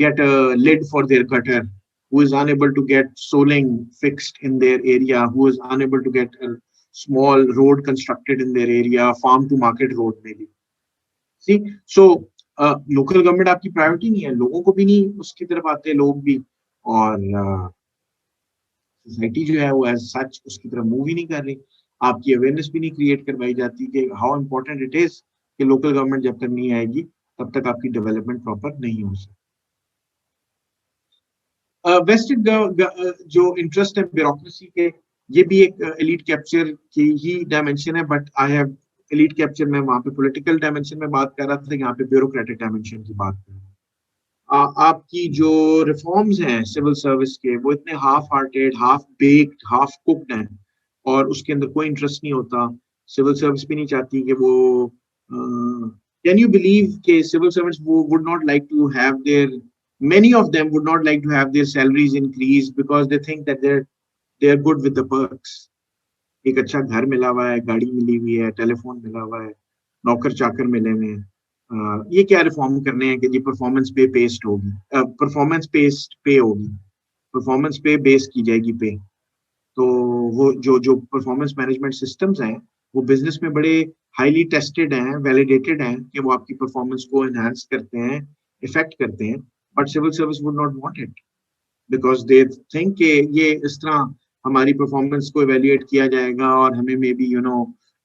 A: get a lid for their gutter, who is unable to get soling fixed in their area, who is unable to get a small road constructed in their area, farm to market road maybe. See, so local government आपकी priority नहीं है, लोगों को भी नहीं उसकी तरफ आते लोग भी, और सोसाइटी जो है वो एज सच उसकी तरफ मूव ही नहीं कर रही। आपकी अवेयरनेस भी नहीं क्रिएट करवाई जाती कि हाउ इम्पोर्टेंट इट इज कि लोकल गवर्नमेंट जब तक नहीं आएगी तब तक आपकी डेवलपमेंट प्रॉपर नहीं हो सकती। वेस्टेड जो इंटरेस्ट है ब्यूरोक्रेसी के, ये भी एक एलीट कैप्चर की ही डायमेंशन है, but I have elite capture में वहां पे पॉलिटिकल डायमेंशन में बात कर रहा था, यहाँ पे ब्यूरोक्रेटिक डायमेंशन की बात कर रहा हूँ। आपकी जो रिफॉर्म्स हैं सिविल सर्विस के, वो इतने half hearted, half baked, half cooked हैं, और उसके अंदर कोई इंटरेस्ट नहीं होता। सिविल सर्विस भी नहीं चाहती कि वो, कैन यू बिलीव कि सिविल सर्विस वो would not like to have there, many of them would not like to have their salaries increased because they think that they're good with the perks. एक अच्छा घर मिला हुआ है, गाड़ी मिली हुई है, टेलीफोन मिला हुआ है, नौकर चाकर मिले हुए हैं, ये क्या रिफॉर्म करने हैं कि जी परफॉर्मेंस पे पेस्ट होगी, परफॉर्मेंस पेस्ट पे होगी, परफॉर्मेंस पे बेस की जाएगी पे। तो वो जो परफॉर्मेंस मैनेजमेंट सिस्टम्स हैं वो बिजनेस में बड़े हाईली टेस्टेड हैं, वैलिडेटेड हैं कि वो आपकी परफॉर्मेंस को एनहांस करते हैं, इफेक्ट करते हैं, but civil service would not want it because they think कि ये इस तरह हमारी परफॉर्मेंस को इवेल्युएट किया जाएगा और हमें मे बी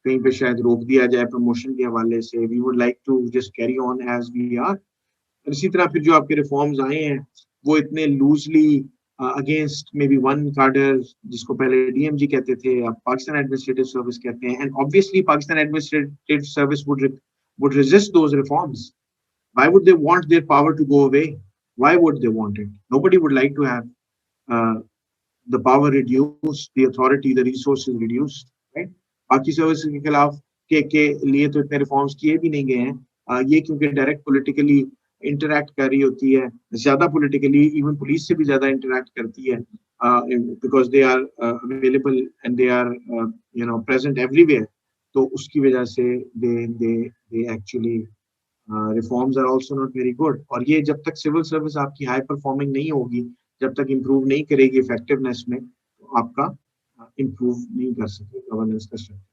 A: कहीं पे शायद रोक दिया जाए प्रमोशन के हवाले से। We would like to just carry on as we are. इसी तरह फिर जो आपके रिफॉर्म्स आए हैं वो इतने loosely against may be one कार्डर, जिसको पहले DMG कहते थे, अब पाकिस्तान एडमिनिस्ट्रेटिव सर्विस कहते हैं, and obviously Pakistan administrative service would resist those reforms. Why would they want their power to go away? Why would they want it? Nobody would like to have uh, the power reduced, the authority, the resources reduced, right? बाकी service के खिलाफ के लिए तो इतने reforms किए भी नहीं गए हैं। ये क्योंकि डायरेक्ट पॉलिटिकली इंटरैक्ट कर रही होती है, ज्यादा पॉलिटिकली, इवन पुलिस से भी ज्यादा इंटरैक्ट करती है, because they are available and they are present everywhere. तो उसकी वजह से they actually reforms are also not very good. और ये जब तक सिविल सर्विस आपकी हाई परफॉर्मिंग नहीं होगी, जब तक इम्प्रूव नहीं करेगी इफेक्टिवनेस में, तो आपका इम्प्रूव नहीं कर सकते गवर्नेंस का structure.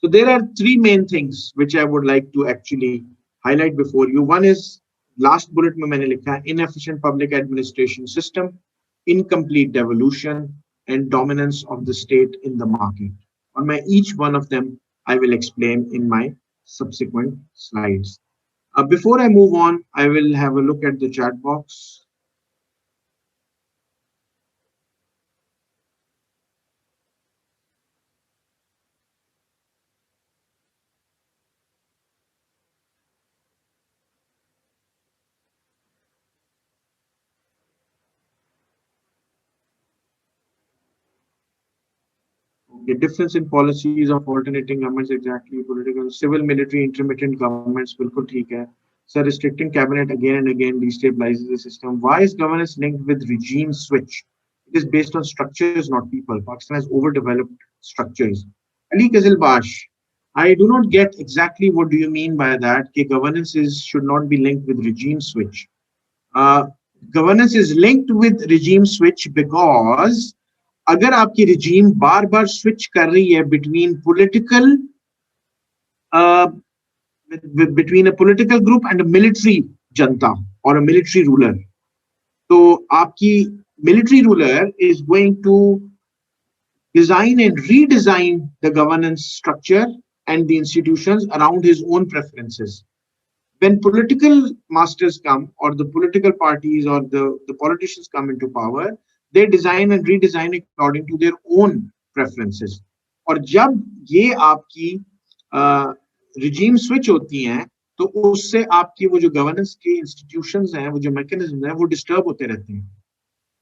A: So there are three main things which I would like to actually highlight before you. One is, last bullet में मैंने लिखा है, inefficient public administration system, incomplete devolution, and dominance of the state in the market. On my each one of them, I will explain in my subsequent slides. Before I move on, I will have a look at the chat box. A difference in policies of alternating governments, exactly, political, civil, military, intermittent governments, बिल्कुल ठीक है. So restricting cabinet again and again destabilizes the system. Why is governance linked with regime switch? It is based on structures, not people. Pakistan has overdeveloped structures. Ali Kazilbash, I do not get exactly what do you mean by that. Governance should not be linked with regime switch. Uh, Governance is linked with regime switch because अगर आपकी regime बार बार switch कर रही है between a political group and a military janta or a military ruler, तो आपकी military ruler is going to design and redesign the governance structure and the institutions around his own preferences. When political masters come, or the political parties or the politicians come into power, they design and redesign according to their own preferences. और जब ये आपकी regime switch होती हैं, तो उससे आपकी वो जो governance के institutions हैं, वो जो mechanisms हैं, वो disturb होते रहते हैं.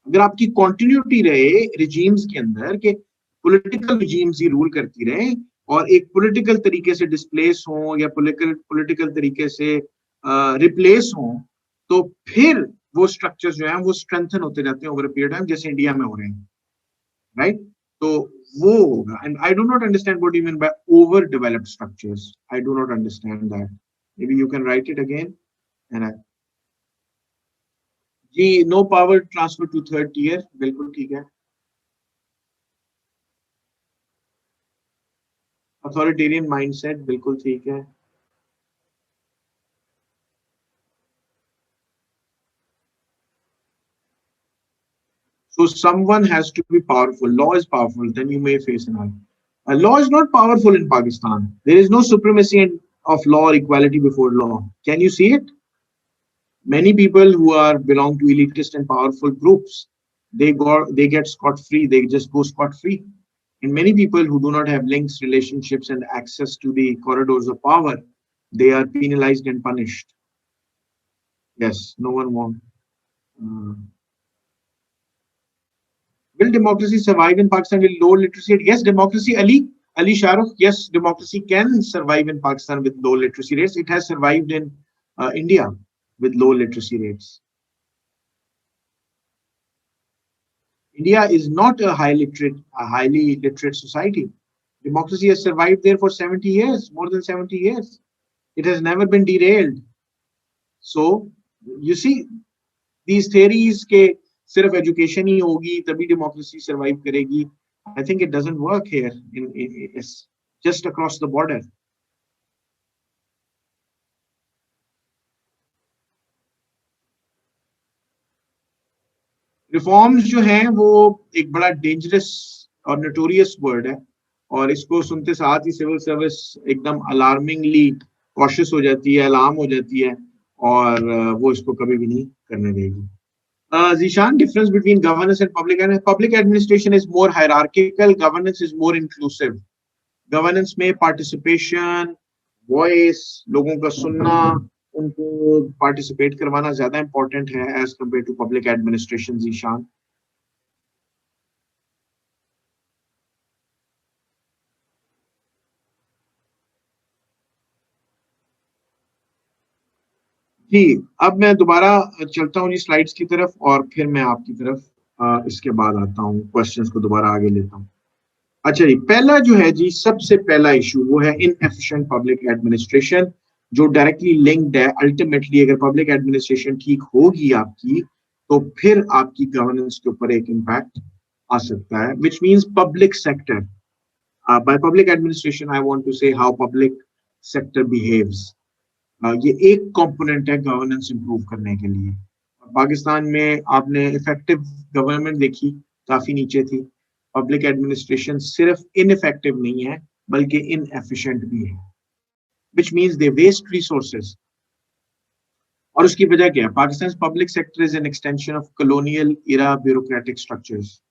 A: अगर आपकी continuity रहे regimes के अंदर के political regimes ही rule करती रहे और एक political तरीके से displace हो या political तरीके से replace हो, तो फिर वो structures जो हैं वो strengthen होते जाते हैं over a period of time, जैसे इंडिया में हो रहे हैं, right? तो वो होगा. And I do not understand what you mean by overdeveloped structures. I do not understand that. Maybe you can write it again. And no power transfer to third tier. बिल्कुल ठीक है. Authoritarian mindset. बिल्कुल ठीक है. So someone has to be powerful. Law is powerful. Then you may face an argument. Law is not powerful in Pakistan. There is no supremacy of law or equality before law. Can you see it? Many people who belong to elitist and powerful groups, they get scot-free. They just go scot-free. And many people who do not have links, relationships, and access to the corridors of power, they are penalized and punished. Yes, no one wants. Will democracy survive in Pakistan with low literacy rate? Yes, democracy, Ali Shahrukh, yes, democracy can survive in Pakistan with low literacy rates. It has survived in India with low literacy rates. India is not a highly literate society. Democracy has survived there for 70 years, more than 70 years. It has never been derailed. So, you see, these theories के सिर्फ education ही होगी तभी democracy survive करेगी, I think it doesn't work here in just across the border. Reforms जो हैं वो एक बड़ा डेंजरस और नोटोरियस वर्ड है, और इसको सुनते साथ ही सिविल सर्विस एकदम अलार्मिंगली कॉशियस हो जाती है, अलार्म हो जाती है, और वो इसको कभी भी नहीं करने देगी. Zishan, difference between governance and public administration is more hierarchical. Governance is more inclusive. Governance में participation, voice, लोगों का सुनना, उनको participate करवाना ज़्यादा important है as compared to public administration. Zishan. जी, अब मैं दोबारा चलता हूँ जी स्लाइड्स की तरफ, और फिर मैं आपकी तरफ इसके बाद आता हूँ, क्वेश्चंस को दोबारा आगे लेता हूँ. अच्छा जी, पहला जो है जी, सबसे पहला इशू वो है इनएफिशिएंट पब्लिक एडमिनिस्ट्रेशन, जो डायरेक्टली लिंक्ड है. अल्टीमेटली अगर पब्लिक एडमिनिस्ट्रेशन ठीक होगी आपकी, तो फिर आपकी गवर्नेंस के ऊपर एक इम्पैक्ट आ सकता है, which means public sector. By public administration I want to say how public sector behaves. ये एक कंपोनेंट है गवर्नेंस इंप्रूव करने के लिए. पाकिस्तान में आपने इफेक्टिव गवर्नमेंट देखी, काफी नीचे थी. पब्लिक एडमिनिस्ट्रेशन सिर्फ इनइफेक्टिव नहीं है बल्कि इनएफिशिएंट भी है, which means they waste resources. और उसकी वजह क्या है? Pakistan public sector is an extension of colonial era bureaucratic structures.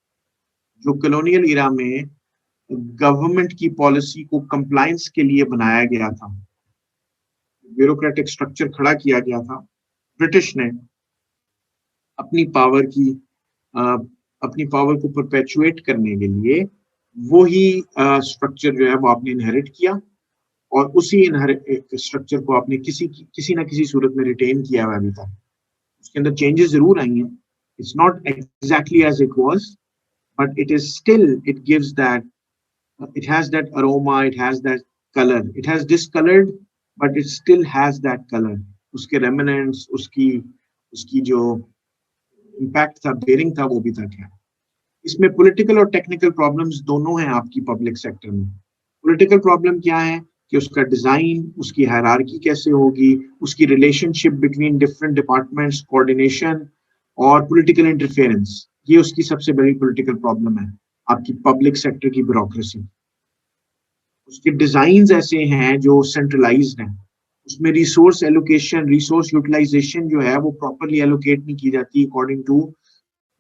A: जो कॉलोनियल इरा में गवर्नमेंट की पॉलिसी को कंप्लायंस के लिए बनाया गया था, ब्यूरोक्रेटिक स्ट्रक्चर खड़ा किया गया था. ब्रिटिश ने अपनी पावर को परपेचुएट करने के लिए वो ही स्ट्रक्चर जो है वो आपने इनहेरिट किया, और उसी स्ट्रक्चर को आपने किसी ना किसी सूरत में रिटेन किया हुआ अभी तक। उसके अंदर चेंजेस जरूर आई हैं, it's not exactly as it was, but it is still, it gives that, it has that aroma, it has that color, it has discolored but it still has that color. उसके remnants, उसकी उसकी जो impact था, bearing था, वो भी तक है। इसमें पॉलिटिकल और टेक्निकल प्रॉब्लम्स दोनों हैं आपकी पब्लिक सेक्टर में। पॉलिटिकल प्रॉब्लम क्या है कि उसका डिजाइन, उसकी हायरार्की कैसे होगी, उसकी relationship between different departments, coordination और पॉलिटिकल इंटरफेरेंस, ये उसकी सबसे बड़ी पॉलिटिकल प्रॉब्लम है, आपकी पब्लिक सेक्टर की ब्यूरोक्रेसी। उसके डिजाइन ऐसे हैं जो सेंट्रलाइज्ड हैं, उसमें रिसोर्स एलोकेशन, रिसोर्स यूटिलाइजेशन जो है वो प्रॉपरली एलोकेट नहीं की जाती according to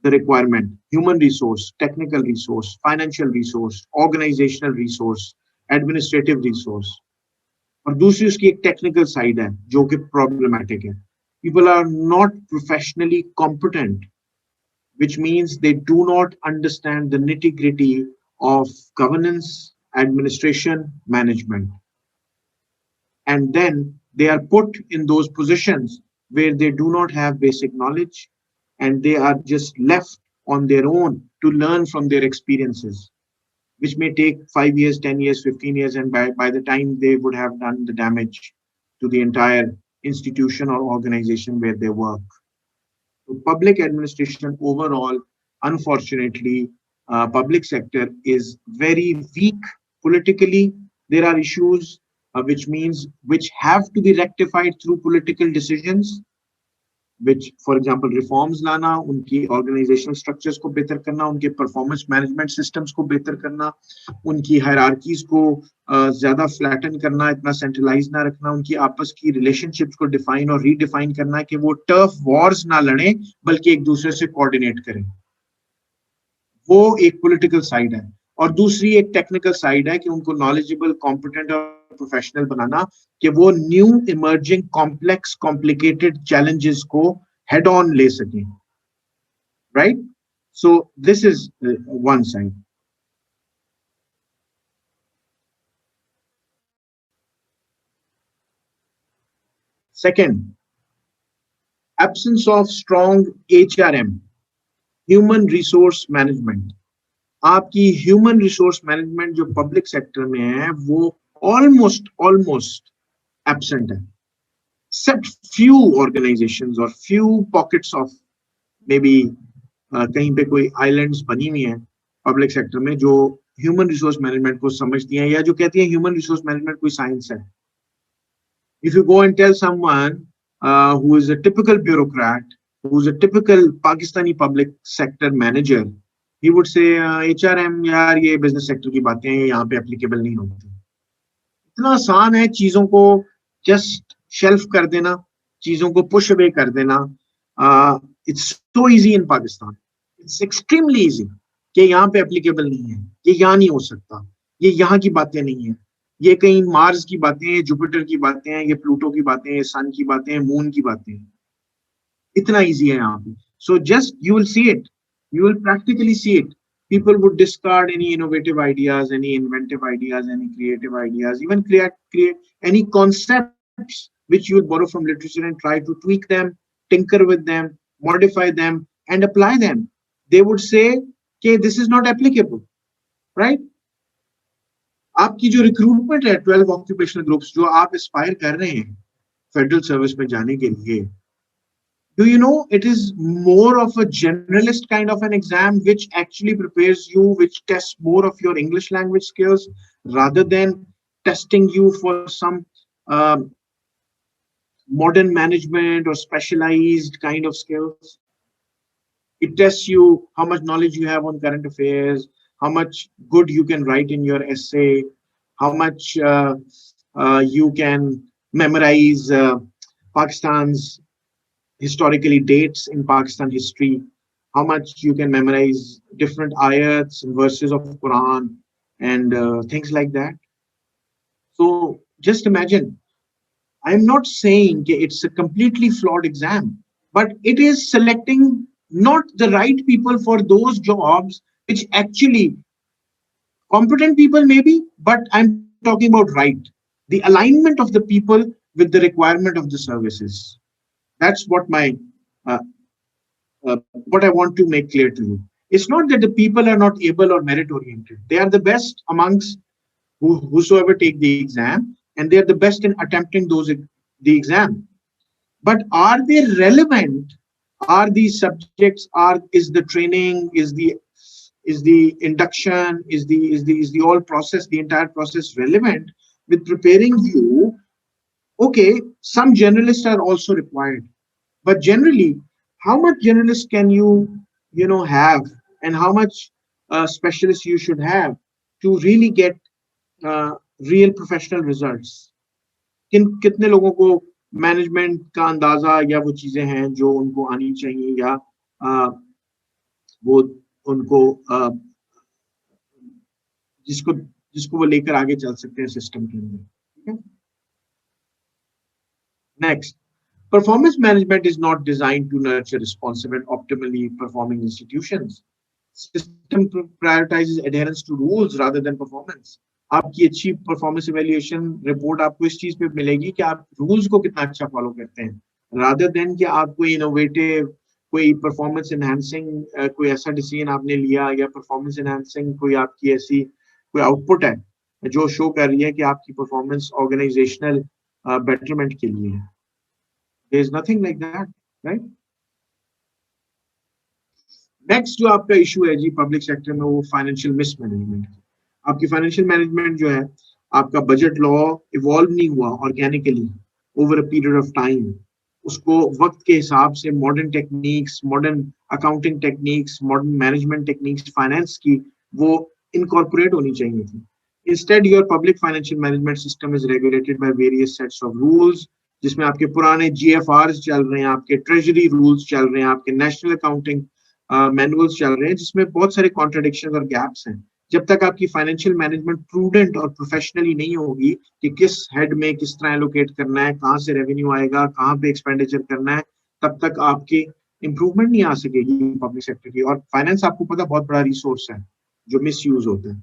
A: the requirement, human resource, technical resource, financial resource, organizational resource, administrative resource। और दूसरी उसकी एक टेक्निकल साइड है जो कि प्रॉब्लमैटिक है। People are not professionally competent, which means they do not understand the nitty-gritty of governance, administration, management, and then they are put in those positions where they do not have basic knowledge, and they are just left on their own to learn from their experiences, which may take 5 years, 10 years, 15 years, and by the time they would have done the damage to the entire institution or organization where they work. So public administration overall, unfortunately, public sector is very weak politically. There are issues which have to be rectified through political decisions, which, for example, reforms लाना, उनकी organizational structures को बेहतर करना, उनके performance management systems को बेहतर करना, उनकी hierarchies को ज़्यादा flatten करना, इतना centralized ना रखना, उनकी आपस की relationships को define और redefine करना कि वो turf wars ना लड़ें बल्कि एक दूसरे से coordinate करें। वो एक political side है, और दूसरी एक technical side है कि उनको knowledgeable, competent और प्रोफेशनल बनाना कि वो new emerging complex complicated challenges को हेड ऑन ले सकें, right? So this is one side. Second, absence of strong HRM, human resource management. आपकी ह्यूमन रिसोर्स मैनेजमेंट जो पब्लिक सेक्टर में है वो almost absent है, except few organizations or few pockets of maybe कहीं पे कोई islands बनी हुई हैं पब्लिक सेक्टर में जो ह्यूमन रिसोर्स मैनेजमेंट को समझती हैं या जो कहती हैं ह्यूमन रिसोर्स मैनेजमेंट कोई साइंस है। If you go and tell someone who is a typical bureaucrat, who is a typical Pakistani public sector manager, he would say HRM यार ये business sector की बातें हैं, ये यहाँ पे applicable नहीं होती। इतना आसान है चीजों को जस्ट शेल्फ कर देना, चीजों को पुश अवे कर देना। It's so easy in Pakistan, it's extremely easy कि यहाँ पे एप्लीकेबल नहीं है, ये यहाँ नहीं हो सकता, ये यहाँ की बातें नहीं है, ये कहीं मार्स की बातें हैं, जुपिटर की बातें हैं, ये प्लूटो की बातें हैं, सन की बातें हैं, मून की बातें हैं। इतना इजी है यहाँ पे। So just you will see it, you will practically see it. People would discard any innovative ideas, any inventive ideas, any creative ideas, even create any concepts which you will borrow from literature and try to tweak them, tinker with them, modify them, and apply them. They would say, okay, this is not applicable, right? आपकी जो recruitment है 12 occupational groups जो आप Aspire कर रहे हैं federal service में जाने के लिए, do you know it is more of a generalist kind of an exam which actually prepares you, which tests more of your English language skills rather than testing you for some modern management or specialized kind of skills. It tests you how much knowledge you have on current affairs, how much good you can write in your essay, how much you can memorize Pakistan's historically dates in Pakistan history, how much you can memorize different ayats and verses of Quran and things like that. So just imagine, I'm not saying it's a completely flawed exam, but it is selecting not the right people for those jobs which actually Competent people maybe, but I'm talking about right, the alignment of the people with the requirement of the services. That's what my uh, what I want to make clear to you. It's not that the people are not able or merit oriented. They are the best amongst whosoever take the exam, and they are the best in attempting the exam. But are they relevant? Are these subjects? Is the training? Is the induction? Is the whole process? The entire process relevant with preparing you? Okay, some generalists are also required, but generally, how much generalist can you have, and how much specialist you should have to really get real professional results? कितने लोगों को management का अंदाजा या वो चीजें हैं जो उनको आनी चाहिए, या वो उनको जिसको जिसको वो लेकर आगे चल सकते हैं सिस्टम के अंदर. ठीक है. Next, performance management is not designed to nurture responsive and optimally performing institutions. System prioritizes adherence to rules rather than performance. आपकी अच्छी परफॉर्मेंस इवैल्यूएशन रिपोर्ट आपको इस चीज पे मिलेगी कि आप रूल्स को कितना अच्छा फॉलो करते हैं, रादर देन कि आप कोई इनोवेटिव, कोई परफॉर्मेंस एनहांसिंग कोई ऐसा डिसीजन आपने लिया, या परफॉर्मेंस एनहांसिंग कोई आपकी ऐसी कोई आउटपुट है जो शो कर रही है कि आपकी परफॉर्मेंस ऑर्गेनाइजेशनल बेटरमेंट के लिए है. There is nothing like that, right? Next जो आपका इशू है जी पब्लिक सेक्टर में, वो फाइनेंशियल मिसमैनेजमेंट. आपकी फाइनेंशियल मैनेजमेंट जो है, आपका बजट लॉ इवॉल्व नहीं हुआ organically over a period of time. उसको वक्त के हिसाब से modern techniques, modern accounting techniques, modern management techniques finance की वो इनकॉर्पोरेट होनी चाहिए थी. Instead, your public financial management system is regulated by various sets of rules, जिसमें आपके पुराने GFRs चल रहे हैं, आपके ट्रेजरी रूल्स चल रहे हैं, आपके नेशनल अकाउंटिंग मैनुअल्स चल रहे हैं, जिसमें बहुत सारे कॉन्ट्रडिक्शंस और गैप्स हैं. जब तक आपकी फाइनेंशियल मैनेजमेंट प्रूडेंट और प्रोफेशनली नहीं होगी कि किस हेड में किस तरह एलोकेट करना है, कहाँ से रेवेन्यू आएगा, कहाँ पे एक्सपेंडिचर करना है, तब तक आपकी इंप्रूवमेंट नहीं आ सकेगी पब्लिक सेक्टर की. और फाइनेंस आपको पता बहुत बड़ा रिसोर्स है जो मिस यूज होता है.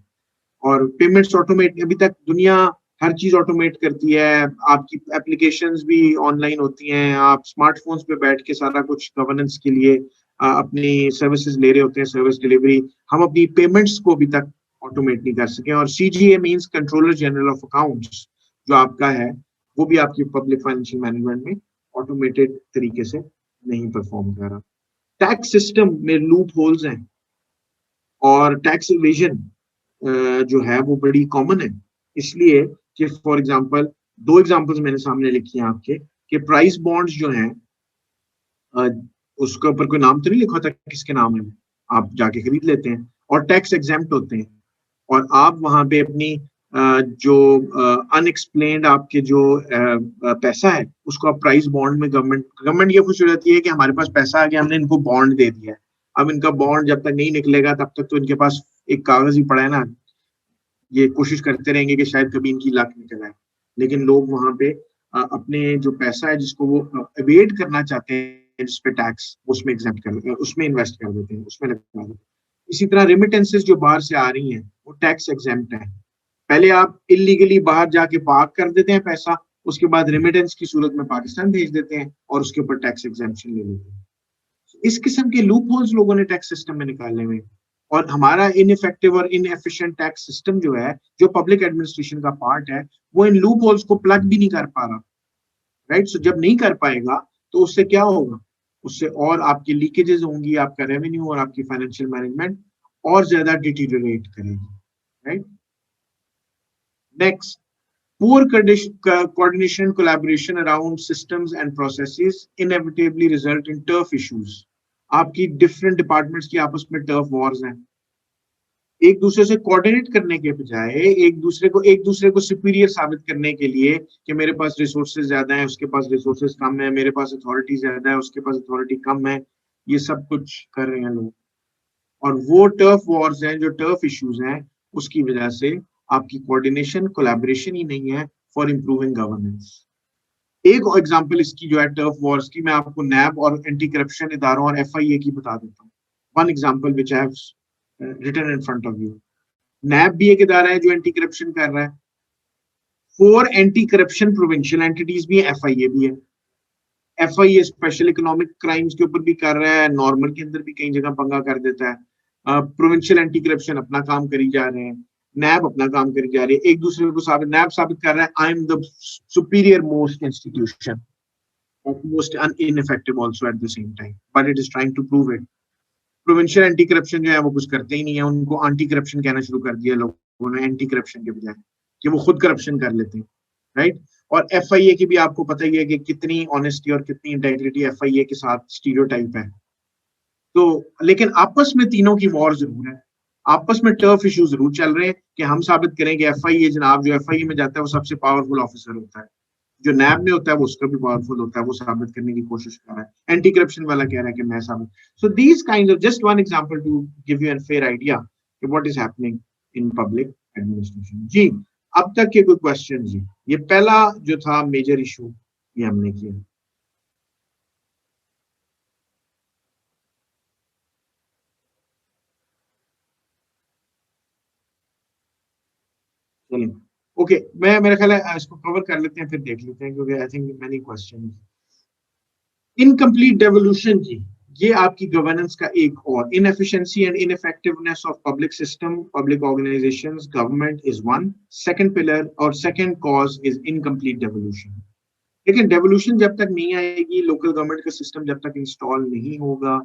A: और पेमेंट्स ऑटोमेट, अभी तक दुनिया हर चीज ऑटोमेट करती है. आपकी एप्लीकेशंस भी ऑनलाइन होती हैं, आप स्मार्टफोन्स पे बैठ के सारा कुछ गवर्नेंस के लिए अपनी सर्विसेज ले रहे होते हैं, सर्विस डिलीवरी. हम अपनी पेमेंट्स को अभी तक ऑटोमेट नहीं कर सके. और CGA means controller general of accounts जो आपका है, वो भी आपकी पब्लिक फाइनेंशियल मैनेजमेंट में ऑटोमेटेड तरीके से नहीं परफॉर्म कर रहा. टैक्स सिस्टम में लूप होल्स हैं और टैक्स इवेजन जो है वो बड़ी कॉमन है. इसलिए कि फॉर एग्जांपल, दो एग्जांपल्स मैंने सामने लिखी हैं आपके, कि प्राइस बॉन्ड्स जो हैं उसके ऊपर कोई नाम तो नहीं लिखा होता किसके नाम है, आप जाके खरीद लेते हैं और टैक्स एग्जेम्प्ट होते हैं. और आप वहां पे अपनी जो अनएक्सप्लेन्ड आपके जो पैसा है उसको आप प्राइस बॉन्ड में, गवर्नमेंट ये खुश हो जाती है कि हमारे पास पैसा आ गया, हमने इनको बॉन्ड दे दिया है. अब इनका बॉन्ड जब तक नहीं निकलेगा तब तक तो इनके पास एक कागज ही पड़ा है ना. ये कोशिश करते रहेंगे कि शायद कभी इनकी लक निकल आए, लेकिन लोग वहां पे अपने जो पैसा है जिसको वो एवेड करना चाहते हैं, जिस पे टैक्स, उसमें एग्जेम्प्ट कर, उसमें इन्वेस्ट कर देते हैं, उसमें लगा देते हैं. इसी तरह रिमिटेंसेस जो बाहर से आ रही हैं वो टैक्स एग्जेम्प्ट है. पहले आप इलीगली बाहर जाके पार्क कर देते हैं पैसा, उसके बाद रिमिटेंस की सूरत में पाकिस्तान भेज देते हैं और उसके ऊपर टैक्स एग्जेम्पशन ले लेते हैं. इस किस्म के लूप होल्स लोगों ने टैक्स सिस्टम में निकालने में, और हमारा इनइफेक्टिव और इनएफिशिएंट टैक्स सिस्टम जो है, जो पब्लिक एडमिनिस्ट्रेशन का पार्ट है, वो इन लूप होल्स को प्लग भी नहीं कर पा रहा. राइट. सो जब नहीं कर पाएगा तो उससे क्या होगा, उससे और आपकी लीकेजेस होंगी, आपका रेवेन्यू और आपकी फाइनेंशियल मैनेजमेंट और ज्यादा डिटीरियोरेट करेगी. Right. Next, poor coordination and collaboration around systems and processes inevitably result in turf issues. आपकी डिफरेंट डिपार्टमेंट्स की आपस में टर्फ वॉर्स हैं. एक दूसरे से कोऑर्डिनेट करने के बजाय एक दूसरे को सुपीरियर साबित करने के लिए कि मेरे पास रिसोर्सेज ज्यादा हैं, उसके पास रिसोर्सेज कम है, मेरे पास अथॉरिटी ज्यादा है, उसके पास अथॉरिटी कम है, ये सब कुछ कर रहे हैं लोग. और वो टर्फ वॉर्स हैं, जो टर्फ इश्यूज हैं, उसकी वजह से आपकी कोऑर्डिनेशन, कोलैबोरेशन ही नहीं है फॉर इम्प्रूविंग गवर्नेंस. एक एग्जांपल इसकी जो है टर्फ वॉर्स की, मैं आपको नैब और एंटी करप्शन इदारों और FIA की बता देता हूँ. One example which I have written in front of you. NAB भी एक इदारा है जो एंटी करप्शन कर रहा है। 4 एंटी करप्शन प्रोविंशियल एंटिटीज भी है, FIA भी है। FIA स्पेशल इकोनॉमिक क्राइम्स के ऊपर भी कर रहा है, नॉर्मल के अंदर भी कई जगह पंगा कर देता है। प्रोविंशियल एंटी करप्शन अपना काम करी जा रहे हैं, नैब अपना काम करी जा रही है, एक दूसरे को साबित, नैब साबित कर रहा है I am the superior most institution, most ineffective also at the same time, but it is trying to prove it. Provincial anti corruption जो है वो कुछ करते ही नहीं है, उनको एंटी करप्शन कहना शुरू कर दिया लोगों ने एंटी करप्शन के बजाय, कि वो खुद करप्शन कर लेते हैं, राइट। और FIA की भी आपको पता ही है कि कितनी ऑनेस्टी और कितनी इंटेग्रिटी FIA के साथ स्टीरियोटाइप है। तो लेकिन आपस में तीनों की वॉर जरूर है, आपस में टर्फ इशू जरूर चल रहे हैं कि हम साबित करें कि FIA जनाब जो FIA में जाता है वो सबसे पावरफुल ऑफिसर होता है, जो नैब में होता है वो उसका भी पावरफुल होता है, वो साबित करने की कोशिश कर रहा है। एंटी करप्शन वाला कह रहा है कि मैं साबित। So these kind of just one example to give you an fair idea कि what is happening in public administration. जी अब तक के कोई क्वेश्चन? जी ये पहला जो था मेजर इशू ये हमने किया। चलिए ओके, मैं मेरा ख्याल है इसको कवर कर लेते हैं, फिर देख लेते हैं, क्योंकि I think many question. Incomplete devolution जी, ये आपकी गवर्नेंस का एक और inefficiency and ineffectiveness of public system, public organisations, government is one second pillar, और second cause is incomplete devolution. लेकिन डेवोल्यूशन जब तक नहीं आएगी, लोकल गवर्नमेंट का सिस्टम जब तक इंस्टॉल नहीं होगा,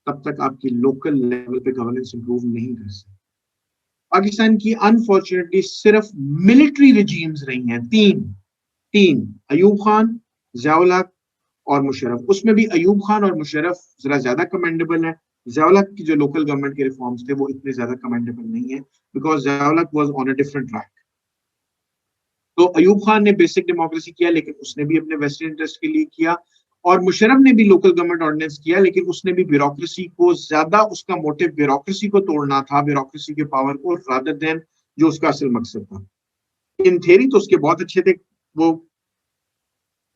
A: तब तक आपकी लोकल लेवल पे गवर्नेंस इंप्रूव नहीं कर सकती। पाकिस्तान की अनफॉर्चुनेटली सिर्फ मिलिट्री रिजीम्स रही हैं, तीन तीन अयूब खान, ज़िया-उल हक और मुशर्रफ। उसमें भी अयूब खान और मुशर्रफ जरा ज्यादा कमेंडेबल है। ज़िया-उल हक की जो लोकल गवर्नमेंट के रिफॉर्म्स थे वो इतने ज्यादा कमेंडेबल नहीं है, बिकॉज ज़िया-उल हक was on a different track. तो अयूब खान ने बेसिक डेमोक्रेसी किया, लेकिन उसने भी अपने वेस्टर्न इंटरेस्ट के लिए किया, और मुशर्रफ ने भी लोकल गवर्नमेंट ऑर्डिनेंस किया, लेकिन उसने भी ब्यूरोक्रेसी को ज्यादा, उसका मोटिव ब्यूरोक्रेसी को तोड़ना था, ब्यूरोक्रेसी के पावर को, रादर देन जो उसका असल मकसद था। इन थेरी तो उसके बहुत अच्छे थे, वो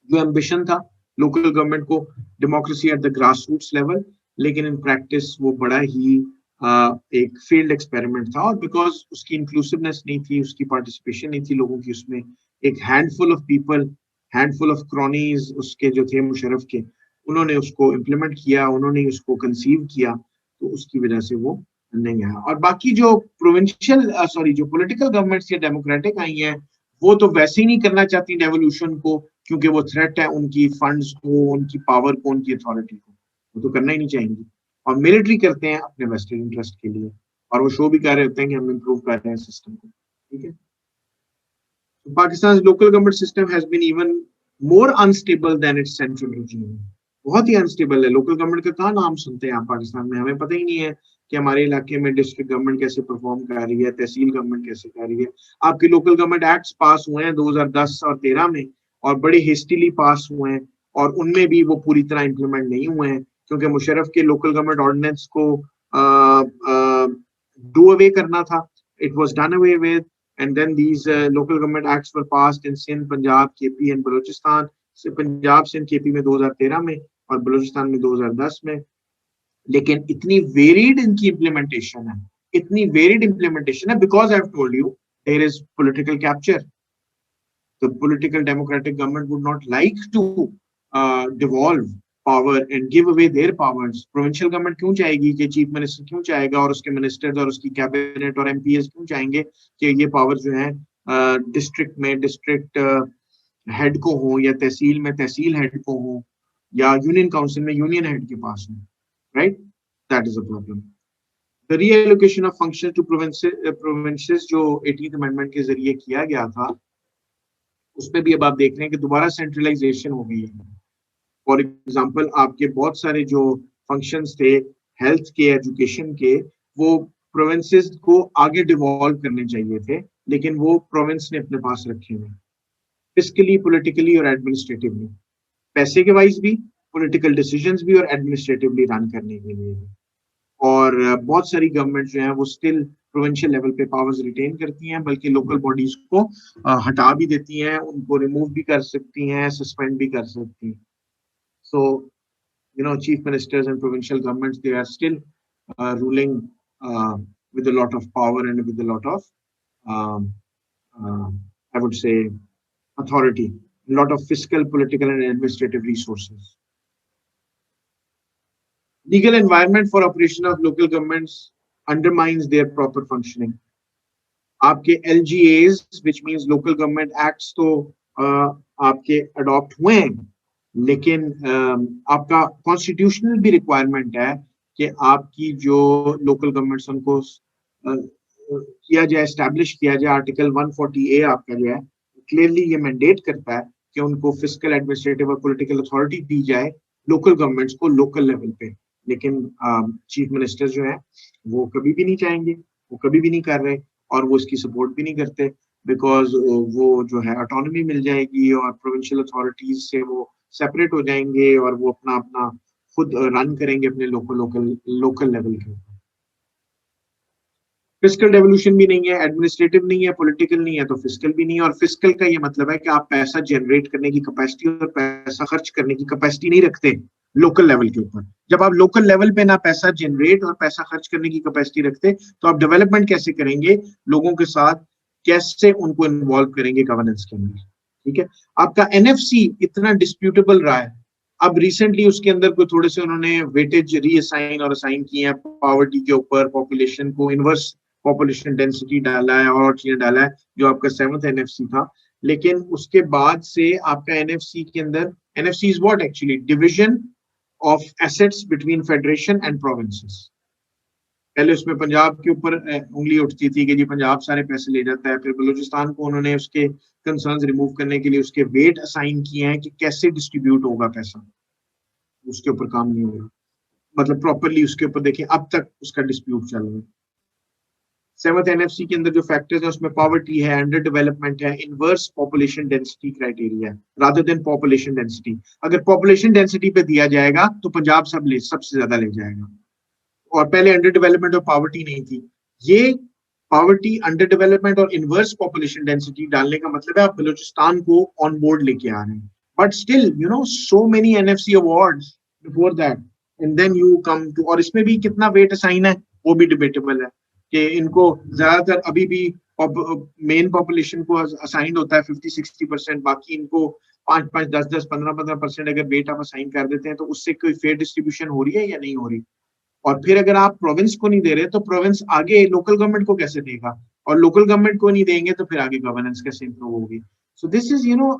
A: जो एम्बिशन था लोकल गवर्नमेंट को, democracy at the grass roots level, लेकिन इन प्रैक्टिस वो बड़ा ही एक फील्ड एक्सपेरिमेंट था, और बिकॉज उसकी इंक्लूसिवनेस नहीं थी, उसकी पार्टिसिपेशन नहीं थी लोगों की उसमें, एक handful of people, handful of cronies उसके जो थे मुशर्रफ के, उन्होंने उसको इम्प्लीमेंट किया, उन्होंने उसको कंसीव किया, तो उसकी वजह से वो नहीं आया। और बाकी जो प्रोविंशियल जो पॉलिटिकल गवर्नमेंट्स या डेमोक्रेटिक आई हैं, वो तो वैसे ही नहीं करना चाहती डेवोल्यूशन को, क्योंकि वो थ्रेट है उनकी फंड्स को, उनकी पावर को, उनकी अथॉरिटी को, वो तो करना ही नहीं चाहेंगी। और मिलिट्री करते हैं अपने वेस्टर्न इंटरेस्ट के लिए, और वो शो भी कर रहे होते हैं कि हम इम्प्रूव कर रहे हैं सिस्टम को, ठीक है। Pakistan local government system has been even more unstable than its central regime. बहुत ही अनस्टेबल है। लोकल गवर्नमेंट का कहाँ नाम सुनते हैं आप पाकिस्तान में? हमें पता ही नहीं है कि हमारे इलाके में डिस्ट्रिक्ट गवर्नमेंट कैसे परफॉर्म कर रही है, तहसील गवर्नमेंट कैसे कर रही है। आपके लोकल गवर्नमेंट एक्ट्स पास हुए हैं 2010 और 13 में, और बड़े हेस्टिली पास हुए हैं, और उनमें भी वो पूरी तरह इंप्लीमेंट नहीं हुए हैं, क्योंकि मुशर्रफ के लोकल गवर्नमेंट ऑर्डिनेंस को डू अवे करना था। It was done away with, and then these local government acts were passed in Sindh, Punjab, KP and Balochistan. से पंजाब सिंध KP में 2013 में, और बलूचिस्तान में 2010 में। लेकिन इतनी वेरिड इनकी इम्प्लीमेंटेशन है, इतनी वेरिड इम्प्लीमेंटेशन है, because I have told you there is political capture. The political democratic government would not like to devolve power and give away their powers. Provincial government क्यों चाहेगी कि चीफ मिनिस्टर क्यों चाहेगा, और उसके मिनिस्टर्स और उसकी कैबिनेट और MPs क्यों चाहेंगे कि ये पावर जो है डिस्ट्रिक्ट में डिस्ट्रिक्ट हेड को हो, या तहसील में तहसील हेड को हो, या यूनियन काउंसिल में यूनियन हेड के पास हो, right? That is a problem. The reallocation of function to provinces जो 18th अमेंडमेंट के जरिए किया गया था, उसमें भी अब आप देख रहे हैं कि दोबारा सेंट्रलाइजेशन हो गई है। फॉर एग्जांपल आपके बहुत सारे जो फंक्शंस थे हेल्थ के, एजुकेशन के, वो प्रोविंसेस को आगे डिवॉल्व करने चाहिए थे, लेकिन वो प्रोविंस ने अपने पास रखे हुए, फिस्कली, पॉलिटिकली और एडमिनिस्ट्रेटिवली, पैसे के वाइज भी, पॉलिटिकल डिसीजंस भी, और एडमिनिस्ट्रेटिवली रन करने के लिए भी। और बहुत सारी गवर्नमेंट जो है वो स्टिल प्रोविंशियल लेवल पे पावर्स रिटेन करती हैं, बल्कि लोकल बॉडीज को हटा भी देती हैं, उनको रिमूव भी कर सकती हैं, सस्पेंड भी कर सकती हैं। सो you know, chief ministers and provincial governments, they are still ruling with a lot of power and with a lot of, I would say, authority, a lot of fiscal, political, and administrative resources. Legal environment for operation of local governments undermines their proper functioning. आपके LGAs, which means local government acts, तो आपके adopt हुए हैं, लेकिन आपका constitutional भी requirement है कि आपकी जो local governments उनको किया जाए, establish किया जाए. Article 140A आपका जो है clearly ये mandate करता है कि उनको fiscal, administrative और political authority दी जाए local governments को local level पे. लेकिन चीफ मिनिस्टर जो है वो कभी भी नहीं चाहेंगे, वो कभी भी नहीं कर रहे और वो इसकी सपोर्ट भी नहीं करते, बिकॉज वो जो है ऑटोनॉमी मिल जाएगी और प्रोविंशियल अथॉरिटीज से वो सेपरेट हो जाएंगे और वो अपना अपना खुद रन करेंगे अपने लोकल लेवल के ऊपर. फिस्कल डेवल्यूशन भी नहीं है, एडमिनिस्ट्रेटिव नहीं है, पॉलिटिकल नहीं है, तो फिस्कल भी नहीं है. और फिस्कल का ये मतलब है कि आप पैसा जनरेट करने की कैपेसिटी और पैसा खर्च करने की कैपेसिटी नहीं रखते लोकल लेवल के ऊपर. जब आप लोकल लेवल पे ना पैसा जनरेट और पैसा खर्च करने की कैपेसिटी रखते, तो आप डेवलपमेंट कैसे करेंगे, लोगों के साथ कैसे उनको इन्वॉल्व करेंगे गवर्नेंस के अंदर. ठीक है, आपका एनएफसी इतना डिस्प्यूटेबल रहा है. अब रिसेंटली उसके अंदर कोई थोड़े से उन्होंने वेटेज रीअसाइन और असाइन किए हैं पॉवर्टी के ऊपर, पॉपुलेशन को इनवर्स पॉपुलेशन डेंसिटी डाला है और चीजें डाला है, जो आपका 7th एनएफसी था. लेकिन उसके बाद से आपका एनएफसी के अंदर, NFC is what actually, division of assets between federation and provinces. पहले उसमें पंजाब के ऊपर उंगली उठती थी कि जी पंजाब सारे पैसे ले जाता है. फिर बलूचिस्तान को उन्होंने उसके कंसर्न्स रिमूव करने के लिए उसके वेट असाइन किए हैं कि कैसे डिस्ट्रीब्यूट होगा पैसा, उसके ऊपर काम नहीं होगा, मतलब प्रॉपरली उसके ऊपर. देखिए अब तक उसका डिस्प्यूट चल रहा है. 7th एनएफसी के अंदर जो फैक्टर्स है उसमें पॉवर्टी है, अंडर डेवलपमेंट है, inverse population density criteria rather than population density. अगर पॉपुलेशन डेंसिटी पे दिया जाएगा तो पंजाब सबसे ज्यादा ले जाएगा. और पहले अंडर डेवलपमेंट और पॉवर्टी नहीं थी. ये पॉवर्टी, अंडर डेवलपमेंट और इनवर्स पॉपुलेशन डेंसिटी डालने का मतलब है आप बलूचिस्तान को ऑन बोर्ड लेके आ रहे हैं. But still you know so many NFC awards before that and then you come to, और इसमें भी कितना वेट असाइन है वो भी डिबेटेबल है कि इनको ज्यादातर अभी भी मेन पॉपुलेशन को असाइन होता है 50-60%, बाकी इनको 5-5, 10-10, 15-15% अगर वेट आप असाइन कर देते हैं तो उससे कोई फेयर डिस्ट्रीब्यूशन हो रही है या नहीं हो रही. और फिर अगर आप प्रोविंस को नहीं दे रहे तो प्रोविंस आगे लोकल गवर्नमेंट को कैसे देगा, और लोकल गवर्नमेंट को नहीं देंगे तो फिर आगे गवर्नेंस कैसे इंप्रूव होगी. So this is, you know,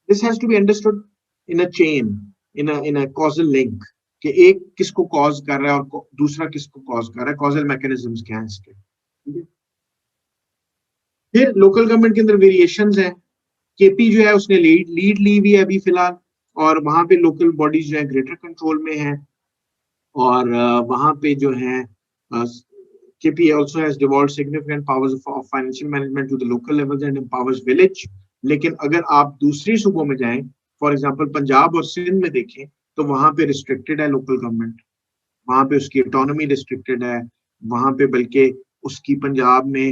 A: this has to be understood in a chain, in a causal link, कि एक किसको कॉज कर रहा है और दूसरा किसको कॉज कर रहा है, कॉजल मैकेनिज्म्स क्या हैं इसके. ठीक है, फिर लोकल गवर्नमेंट के अंदर वेरिएशंस हैं. केपी जो है उसने लीड ली हुई है अभी फिलहाल, और वहां पे लोकल बॉडीज जो है ग्रेटर कंट्रोल में है, और वहां पे जो है KP also has devolved significant powers of financial management to the local levels and empowers village. लेकिन अगर आप दूसरे सूबों में जाएं, फॉर एग्जांपल पंजाब और सिंध में देखें, तो वहां पे रिस्ट्रिक्टेड है लोकल गवर्नमेंट, वहां पे उसकी ऑटोनॉमी रिस्ट्रिक्टेड है. वहां पे बल्कि उसकी पंजाब में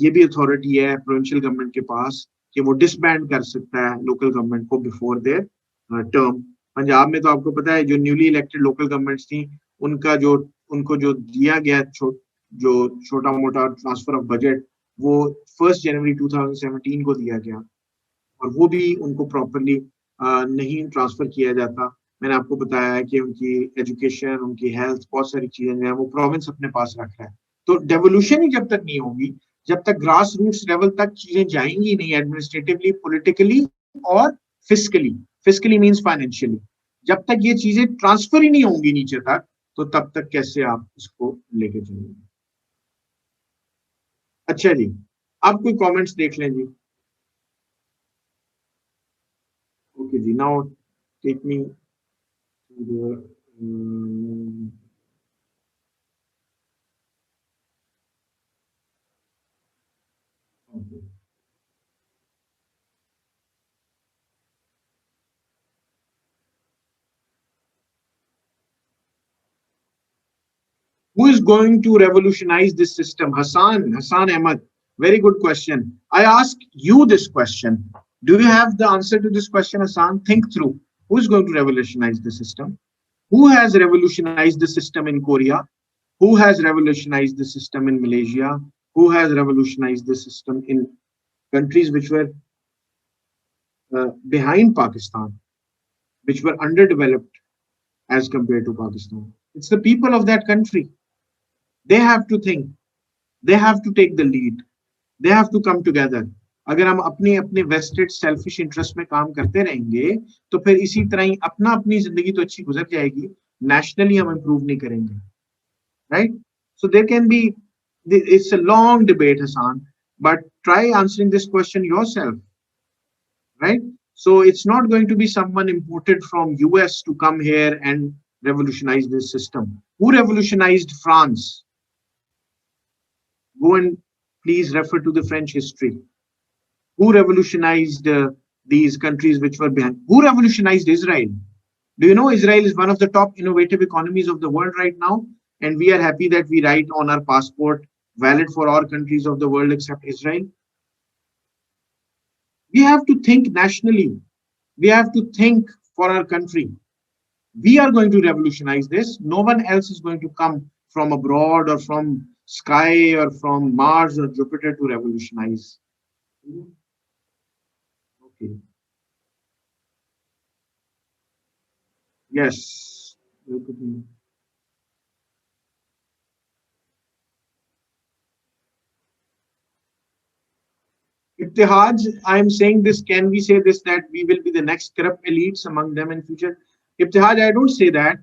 A: ये भी अथॉरिटी है प्रोविंशियल गवर्नमेंट के पास कि वो डिसबैंड कर सकता है लोकल गवर्नमेंट को बिफोर देयर टर्म. पंजाब में तो आपको पता है जो न्यूली इलेक्टेड लोकल गवर्नमेंट्स थी उनको जो दिया गया जो छोटा मोटा ट्रांसफर ऑफ बजट, वो 1 जनवरी 2017 को दिया गया, और वो भी उनको प्रॉपरली नहीं ट्रांसफर किया जाता. मैंने आपको बताया है कि उनकी एजुकेशन, उनकी हेल्थ, बहुत सारी चीजें जो है वो प्रोविंस अपने पास रख रहा है. तो डेवोल्यूशन ही जब तक नहीं होगी, जब तक ग्रास रूट्स लेवल तक चीजें जाएंगी नहीं, एडमिनिस्ट्रेटिवली, पॉलिटिकली और फिस्कली मींस फाइनेंशियली, जब तक ये चीजें ट्रांसफर ही नहीं होंगी नीचे तक, तो तब तक कैसे आप इसको लेके चलेंगे. अच्छा जी, आप कोई कमेंट्स देख लें जी. ओके जी, now take me Who is going to revolutionize this system? Hassan Ahmed, very good question. I ask you this question. Do you have the answer to this question, Hassan? Think through. Who is going to revolutionize the system? Who has revolutionized the system in Korea? who has revolutionized the system in Malaysia, who has revolutionized the system in countries which were behind Pakistan, which were underdeveloped as compared to Pakistan. It's the people of that country. They have to think. They have to take the lead. They have to come together. अगर हम अपने अपने wasted selfish interest में काम करते रहेंगे तो फिर इसी तरह ही अपना अपनी जिंदगी तो अच्छी गुजर जाएगी, नेशनली हम इंप्रूव नहीं करेंगे, right? So there can be, it's a long debate, Hassan, but try answering this question yourself, right? So it's not going to be someone imported from US to come here and revolutionize this system. Who revolutionized France? Go and please refer to the French history. Who revolutionized these countries which were behind? Who revolutionized Israel? Do you know Israel is one of the top innovative economies of the world right now? And we are happy that we write on our passport, valid for all countries of the world except Israel. We have to think nationally. We have to think for our country. We are going to revolutionize this. No one else is going to come from abroad or from sky or from Mars or Jupiter to revolutionize. Okay. Yes. Ittihaj, I am saying this, can we say this, that we will be the next corrupt elites among them in future? Ittihaj, I don't say that.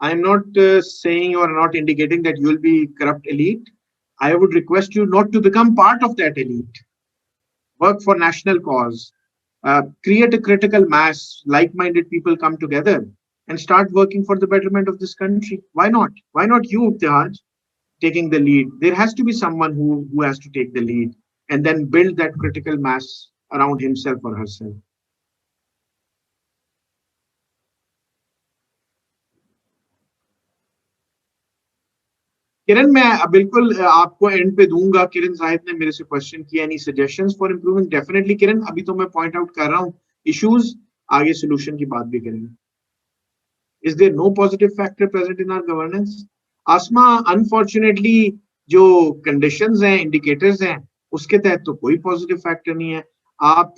A: I am not saying or not indicating that you will be corrupt elite. I would request you not to become part of that elite. Work for national cause. Create a critical mass, like-minded people come together and start working for the betterment of this country. Why not? Why not you, Ittihaj, taking the lead? There has to be someone who has to take the lead and then build that critical mass around himself or herself. किरण, मैं बिल्कुल आपको and पे दूंगा. किरण जाहिद ने मेरे से question किया, any suggestions for improving? Definitely Kiran, अभी तो मैं पॉइंट आउट कर रहा हूँ इश्यूज, आगे सोल्यूशन की बात भी करेंगे. Is there no positive factor present in our governance? Asma, unfortunately जो कंडीशंस हैं, इंडिकेटर्स हैं, उसके तहत तो कोई पॉजिटिव फैक्टर नहीं है. आप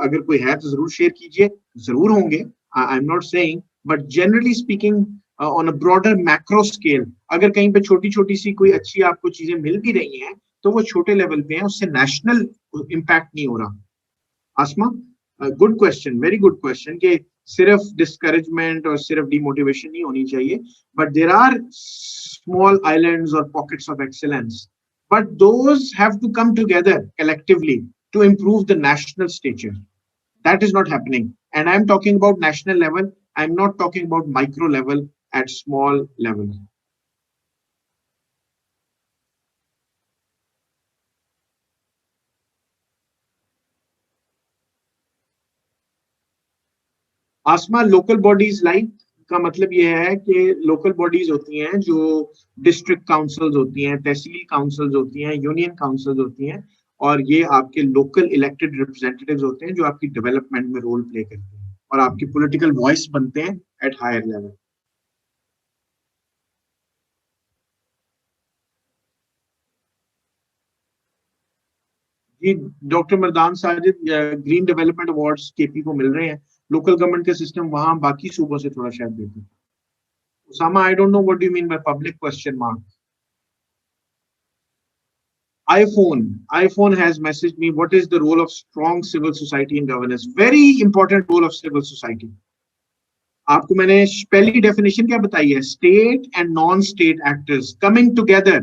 A: अगर कोई है तो जरूर शेयर कीजिए. जरूर होंगे, I am not saying, but generally speaking on a broader macro scale, अगर कहीं पे छोटी छोटी सी कोई अच्छी आपको चीजें मिल भी रही हैं तो वो छोटे लेवल पे है, उससे नेशनल इम्पैक्ट नहीं हो रहा. Aasma, good question, very good question, कि सिर्फ डिस्करेजमेंट और सिर्फ डिमोटिवेशन नहीं होनी चाहिए, but there are small islands और pockets of excellence, but those have to come together collectively to improve the national stature. That is not happening. And I'm talking about national level. I'm not talking about micro level at small level. Asma, local bodies like का मतलब यह है कि local bodies होती हैं जो district councils होती हैं, तहसील काउंसिल्स होती हैं, यूनियन काउंसिल्स होती हैं, और ये आपके लोकल इलेक्टेड रिप्रेजेंटेटिव्स होते हैं जो आपकी डेवलपमेंट में रोल प्ले करते हैं और आपकी पॉलिटिकल वॉइस बनते हैं एट हायर लेवल. जी, doctor Mardan Sajid, green development awards KP को मिल रहे हैं. लोकल गवर्नमेंट के सिस्टम वहां बाकी सूबों से थोड़ा शायद देते हैं. Usama, I don't know what do you mean by public question mark. iPhone has messaged me, what is the role of strong civil society in governance? Very important role of civil society. आपको मैंने पहली definition क्या बताई है? State and non state actors coming together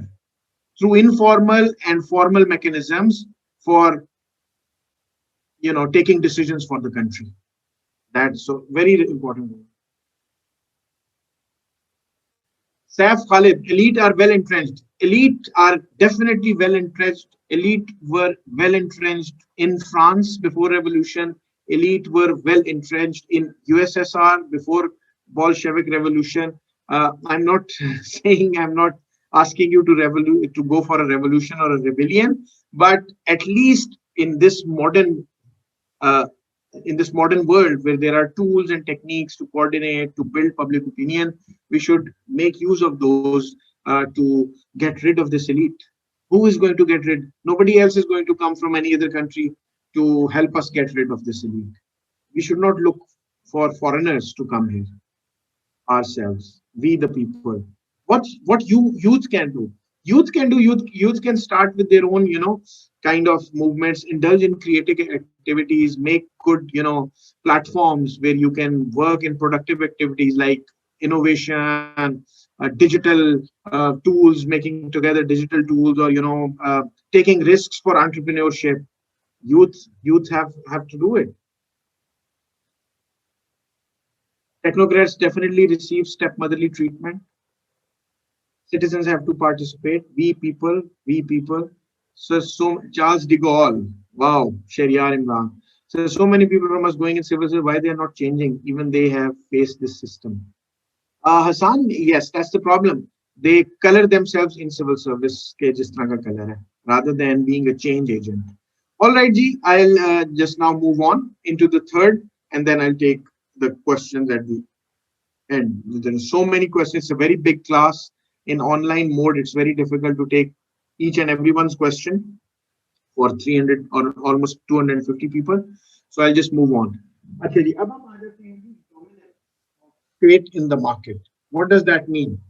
A: through informal and formal mechanisms for taking decisions for the country. That's so very important. Saif Khalid, elite are well entrenched. Elite are definitely well entrenched. Elite were well entrenched in France before revolution. Elite were well entrenched in USSR before Bolshevik revolution. I'm not saying, I'm not asking you to go for a revolution or a rebellion, but at least in this modern world where there are tools and techniques to coordinate, to build public opinion, we should make use of those to get rid of this elite. Who is going to get rid? Nobody else is going to come from any other country to help us get rid of this elite. We should not look for foreigners to come here. Ourselves, we the people. What youth can do? Youth can start with their own, kind of movements, indulge in creative activities, make good, platforms where you can work in productive activities like innovation, digital tools, making together digital tools, or taking risks for entrepreneurship. Youth have to do it. Technocrats definitely receive stepmotherly treatment. Citizens have to participate. We people. So Charles de Gaulle. Wow, Shahryar Imran. So many people from us going in civil service. Why they are not changing? Even they have faced this system. Hassan, yes, that's the problem. They color themselves in civil service ke jis tarah ka color hai, rather than being a change agent. All right, Ji, I'll just now move on into the third, and then I'll take the questions at the end. There are so many questions. It's a very big class. In online mode, it's very difficult to take each and everyone's question for 300 or almost 250 people. So I'll just move on. Actually, state in the market. What does that mean?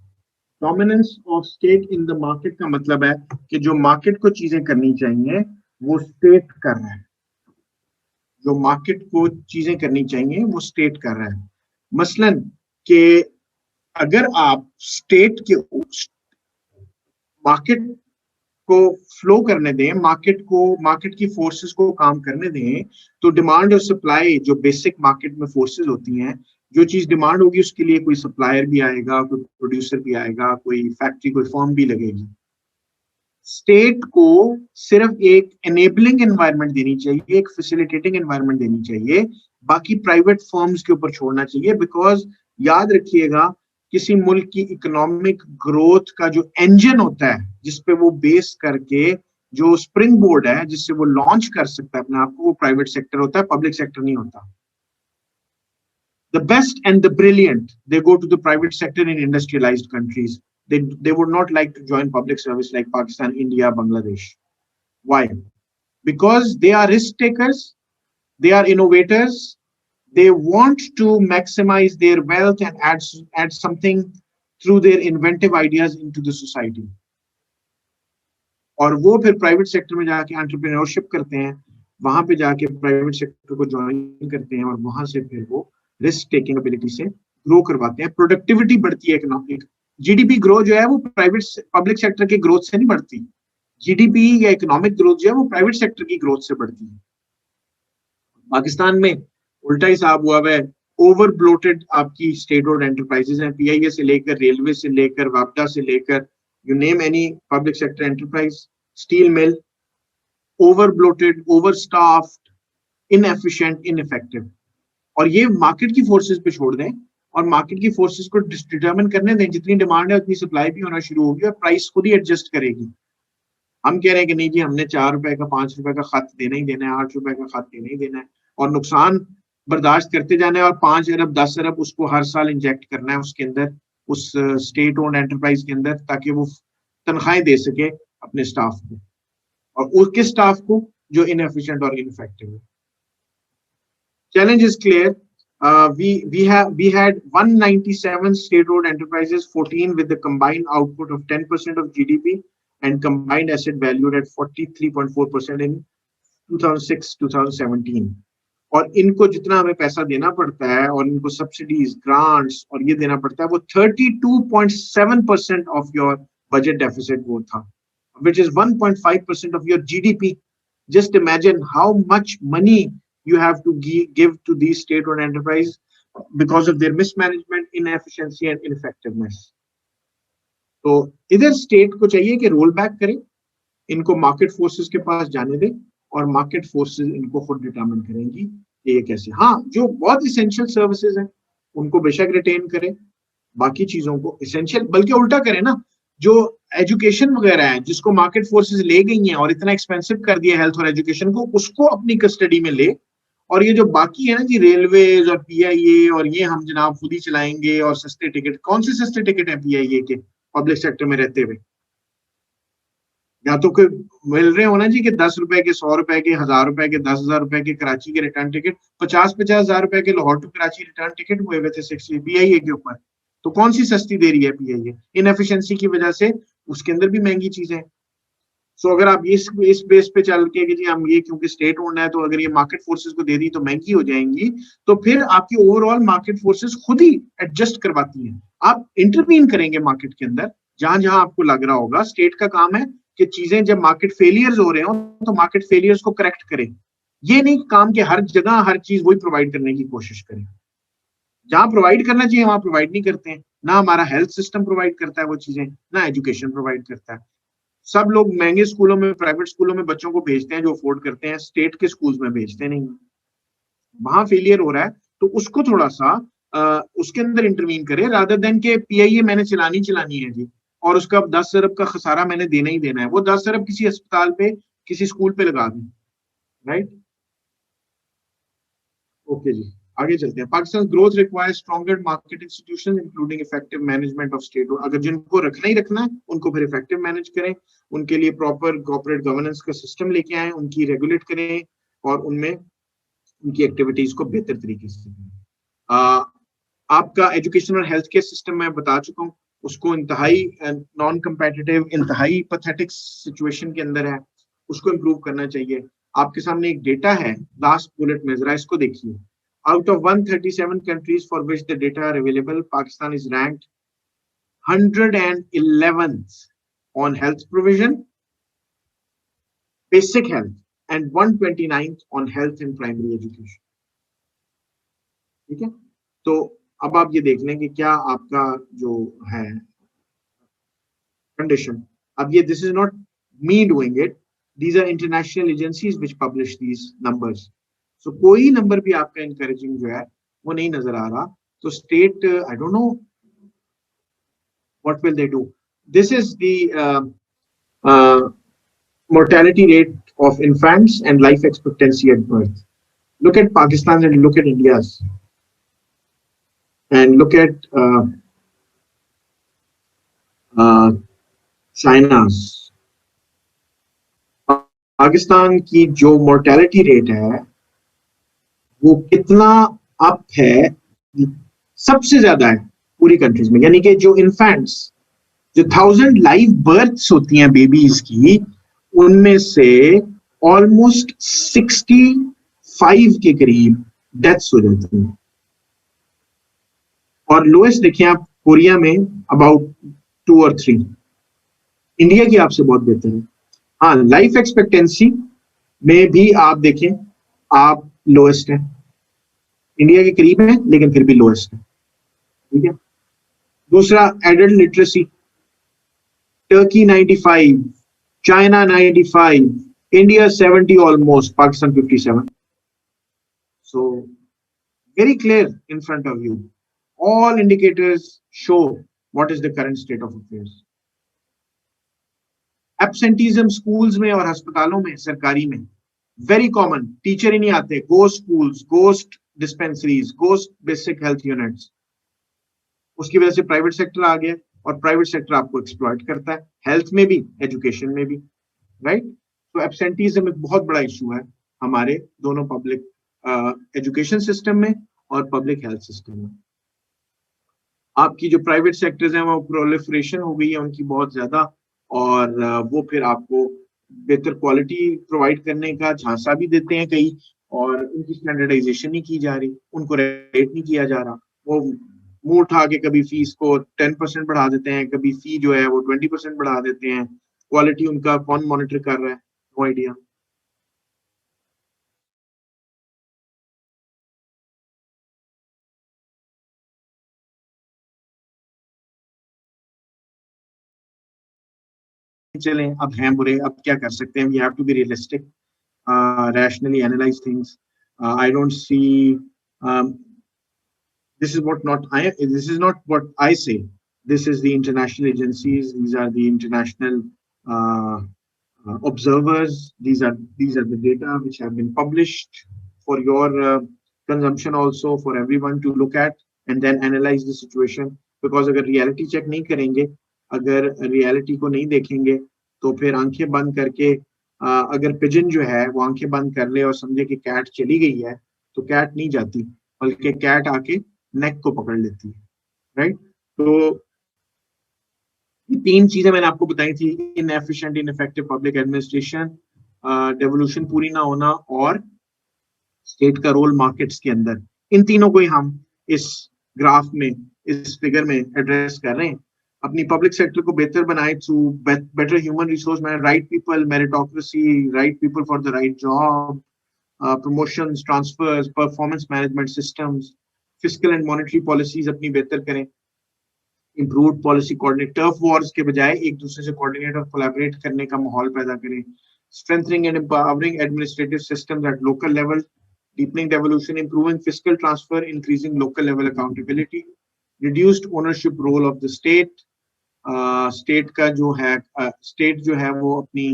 A: Dominance of state in the market का मतलब है कि जो market को चीजें करनी चाहिए वो state कर रहा है. जो market को चीजें करनी चाहिए वो state कर रहा है. मसलन कि अगर आप स्टेट के मार्केट को फ्लो करने दें, मार्केट की फोर्सेस को काम करने दें, तो डिमांड और सप्लाई जो बेसिक मार्केट में फोर्सेस होती हैं, जो चीज डिमांड होगी उसके लिए कोई सप्लायर भी आएगा, कोई प्रोड्यूसर भी आएगा, कोई फैक्ट्री, कोई फर्म भी लगेगी. स्टेट को सिर्फ एक एनेबलिंग एनवायरनमेंट देनी चाहिए, एक फैसिलिटेटिंग एनवायरनमेंट देनी चाहिए, बाकी प्राइवेट फर्म्स के ऊपर छोड़ना चाहिए. बिकॉज याद रखिएगा, किसी मुल्क की इकोनॉमिक ग्रोथ का जो इंजन होता है, जिसपे वो बेस करके जो स्प्रिंग बोर्ड है, जिससे वो लॉन्च कर सकता है अपने आप को, वो प्राइवेट सेक्टर होता है, पब्लिक सेक्टर नहीं होता. The best and the brilliant, they go to the private sector in industrialized countries. They would not like to join public service like Pakistan, India, Bangladesh. Why? Because they are risk takers, they are innovators, they want to maximize their wealth and add something through their inventive ideas into the society. और वो फिर private sector में जाके entrepreneurship करते हैं, वहां पे जाके प्राइवेट सेक्टर को ज्वाइन करते हैं, और वहां से फिर वो रिस्क टेकिंग एबिलिटी से ग्रो करवाते हैं. प्रोडक्टिविटी बढ़ती है. इकोनॉमिक जीडीपी ग्रो जो है वो प्राइवेट पब्लिक सेक्टर के ग्रोथ से नहीं बढ़ती. जीडीपी या इकोनॉमिक ग्रोथ जो है वो प्राइवेट सेक्टर की ग्रोथ से बढ़ती है. पाकिस्तान में उल्टा हिसाब हुआ है. ओवर ब्लोटेड आपकी स्टेट रोड एंटरप्राइजेस हैं, पीआईए से लेकर, रेलवे से लेकर, वापडा से लेकर, you name any public sector enterprise, steel mill, over bloated, over staffed, inefficient, ineffective. और ये मार्केट की फोर्सेस पे छोड़ दें और मार्केट की फोर्सेस को डिटरमिन करने दें. जितनी डिमांड है उतनी सप्लाई भी होना शुरू होगी और प्राइस खुद ही एडजस्ट करेगी. हम कह रहे हैं कि नहीं जी, हमने 4 रुपए का, 5 रुपए का खत देना ही देना है, 8 रुपए का खत देना ही देना है, और नुकसान बर्दाश्त करते जाना है, और 5 अरब 10 अरब उसको हर साल इंजेक्ट करना है उसके अंदर, उस स्टेट ओन्ड एंटरप्राइज के अंदर, ताकि वो तनख्वाहें दे सके अपने स्टाफ को, और उसके स्टाफ को जो इनएफिशिएंट और इनइफेक्टिव है. Challenge is clear. We had 197 state-owned enterprises, 14 with the combined output of 10% of GDP and combined asset valued at 43.4% in 2006-2017. और इनको जितना हमें पैसा देना पड़ता है और इनको सब्सिडीज, ग्रांट्स और ये देना पड़ता है, वो 32.7% of your budget deficit वो था, which is 1.5% of your GDP. Just imagine how much money you have to give to these state-owned enterprises because of their mismanagement, inefficiency and ineffectiveness. तो इधर स्टेट को चाहिए कि रोल बैक करे, इनको market forces के पास जाने दे, और मार्केट फोर्सेस इनको खुद डिटरमिन करेंगी कि ये कैसे. हाँ, जो बहुत इसेंशियल सर्विसेज हैं उनको बेशक रिटेन करें, बाकी चीजों को इसेंशियल बल्कि उल्टा करें ना. जो एजुकेशन वगैरह है जिसको मार्केट फोर्सेस ले गई हैं और इतना एक्सपेंसिव कर दिया हेल्थ और एजुकेशन को, उसको अपनी कस्टडी में ले, और ये जो बाकी है ना जी, रेलवेज और पीआईए और ये हम जनाब खुद ही चलाएंगे, और सस्ते टिकट, कौन से सस्ते टिकट है पीआईए के पब्लिक सेक्टर में रहते हुए? या तो कोई मिल रहे हो ना जी कि 10 रुपए के, 100 रुपए के, 1000 रुपए के, 10,000 रुपए के कराची के रिटर्न टिकट, 50,000 रुपए के Lahore to Karachi return ticket हुए हुए थे 60 PIA के ऊपर। तो कौन सी सस्ती दे रही है PIA? इनएफिशिएंसी की वजह से उसके अंदर भी महंगी चीजें। सो अगर आप इस बेस पे चल के कि जी हम ये क्योंकि स्टेट ओन्ड है तो अगर ये मार्केट फोर्सेस को दे दी तो महंगी हो जाएंगी, तो फिर आपकी ओवरऑल मार्केट फोर्सेस खुद ही एडजस्ट करवाती हैं। आप इंटरवीन करेंगे मार्केट के अंदर जहां जहां आपको लग रहा होगा। स्टेट का काम है कि चीजें जब मार्केट फेलियर्स हो रहे हो तो मार्केट फेलियर्स को करेक्ट करें। ये नहीं काम कि हर जगह हर चीज वही प्रोवाइड करने की कोशिश करें। जहां प्रोवाइड करना चाहिए वहां प्रोवाइड नहीं करते हैं। ना हमारा हेल्थ सिस्टम प्रोवाइड करता है वो चीजें, ना एजुकेशन प्रोवाइड करता है। सब लोग महंगे स्कूलों में, प्राइवेट स्कूलों में बच्चों को भेजते हैं जो अफोर्ड करते हैं, स्टेट के स्कूल्स में भेजते नहीं। वहां फेलियर हो रहा है तो उसको थोड़ा सा उसके अंदर इंटरवीन करे, रादर देन के PIA मैंने चलानी है जी और उसका 10 अरब का खसारा मैंने देना ही देना है। वो 10 अरब किसी अस्पताल पे, किसी स्कूल पे लगा दें, राइट? ओके जी, आगे चलते हैं। Pakistan growth requires stronger market institution including effective management of state. अगर जिनको रखना ही रखना है उनको फिर इफेक्टिव मैनेज करें, उनके लिए प्रॉपर कॉर्पोरेट गवर्नेंस का सिस्टम लेके आए, उनकी रेगुलेट करें और उनमें उनकी एक्टिविटीज को बेहतर तरीके से करें। आपका एजुकेशन और हेल्थ केयर सिस्टम मैं बता चुका हूँ, उसको इंतहाई नॉन कम्पेटिटिव, इंतहाई पैथेटिक सिचुएशन के अंदर है, उसको इम्प्रूव करना चाहिए। आपके सामने एक डेटा है लास्ट बुलेट में, जरा इसको देखिए। Out of 137 countries for which the data are available, Pakistan is ranked 111th on health provision, basic health, and 129th on health and primary education. ठीक है, तो अब आप ये देख लें कि क्या आपका जो है कंडीशन, अब ये this is not me doing it, these are international agencies which publish these numbers. So कोई नंबर भी आपका इनकरेजिंग जो है वो नहीं नजर आ रहा। तो state, I don't know what will they do. This is the mortality rate of infants and life expectancy at birth. Look at Pakistan and look at India's, and look at China's. Pakistan की जो mortality rate है वो कितना up है, सबसे ज्यादा है पूरी कंट्रीज में। यानी कि जो इन्फेंट्स, जो 1000 लाइव बर्थ्स होती हैं बेबीज की, उनमें से ऑलमोस्ट 65 के करीब डेथ्स हो जाती हैं। और लोएस्ट देखें आप कोरिया में अबाउट 2 और 3। इंडिया की आपसे बहुत बेहतर है। हाँ, लाइफ एक्सपेक्टेंसी में भी आप देखें, आप लोएस्ट है, इंडिया के करीब है लेकिन फिर भी लोएस्ट है। ठीक है, दूसरा adult literacy, Turkey 95, China 95, India 70 almost, Pakistan 57। So very clear in front of you, all indicators show what is the current state of affairs. Absenteeism schools में और अस्पतालों में, सरकारी में very common, टीचर ही नहीं आते, ghost schools, ghost dispensaries, ghost basic health units। उसकी वजह से प्राइवेट सेक्टर आ गया और प्राइवेट सेक्टर आपको एक्सप्लॉइट करता है, हेल्थ में भी, एजुकेशन में भी, राइट? तो एब्सेंटीज्म एक बहुत बड़ा इशू है हमारे दोनों पब्लिक एजुकेशन सिस्टम में और पब्लिक हेल्थ सिस्टम में। आपकी जो प्राइवेट सेक्टर्स हैं वो प्रोलिफरेशन हो गई है उनकी बहुत ज्यादा, और वो फिर आपको बेहतर क्वालिटी प्रोवाइड करने का झांसा भी देते हैं कई, और उनकी स्टैंडर्डाइजेशन नहीं की जा रही, उनको रेट नहीं किया जा रहा। वो मुंह उठा के कभी फीस को 10% बढ़ा देते हैं, कभी फी जो है वो 20% बढ़ा देते हैं। क्वालिटी उनका कौन मॉनिटर कर रहा है? No idea. चलें, अब हैं बुरे, अब क्या कर सकते हैं? We have to be realistic, rationally analyze things. I don't see, this is not what I say. This is the international agencies, these are the international observers, these are the data which have been published for your consumption, also for everyone to look at and then analyze the situation. Because अगर reality check नहीं करेंगे अगर reality को नहीं देखेंगे तो फिर आंखें बंद करके अगर पिजन जो है वो आंखें बंद कर ले और समझे कि कैट चली गई है, तो कैट नहीं जाती, बल्कि कैट आके नेक को पकड़ लेती है, राइट। तो ये 3 चीजें मैंने आपको बताई थी, inefficient ineffective public administration, devolution पूरी ना होना, और स्टेट का रोल मार्केट्स के अंदर। इन तीनों को ही हम इस ग्राफ में, इस फिगर में एड्रेस कर रहे हैं। अपनी पब्लिक सेक्टर को बेहतर बनाए through better human resource management, right people, meritocracy, right people for the right job, promotions, transfers, performance management systems, fiscal and monetary policies अपनी बेहतर करें, improved policy coordinate, turf wars के बजाय एक दूसरे से कोऑर्डिनेट और कोलैबोरेट करने का माहौल पैदा करें, strengthening and empowering administrative systems eight local level, deepening devolution, improving fiscal transfer, increasing local level accountability, reduced ownership role of the state, state का जो है state जो है वो अपनी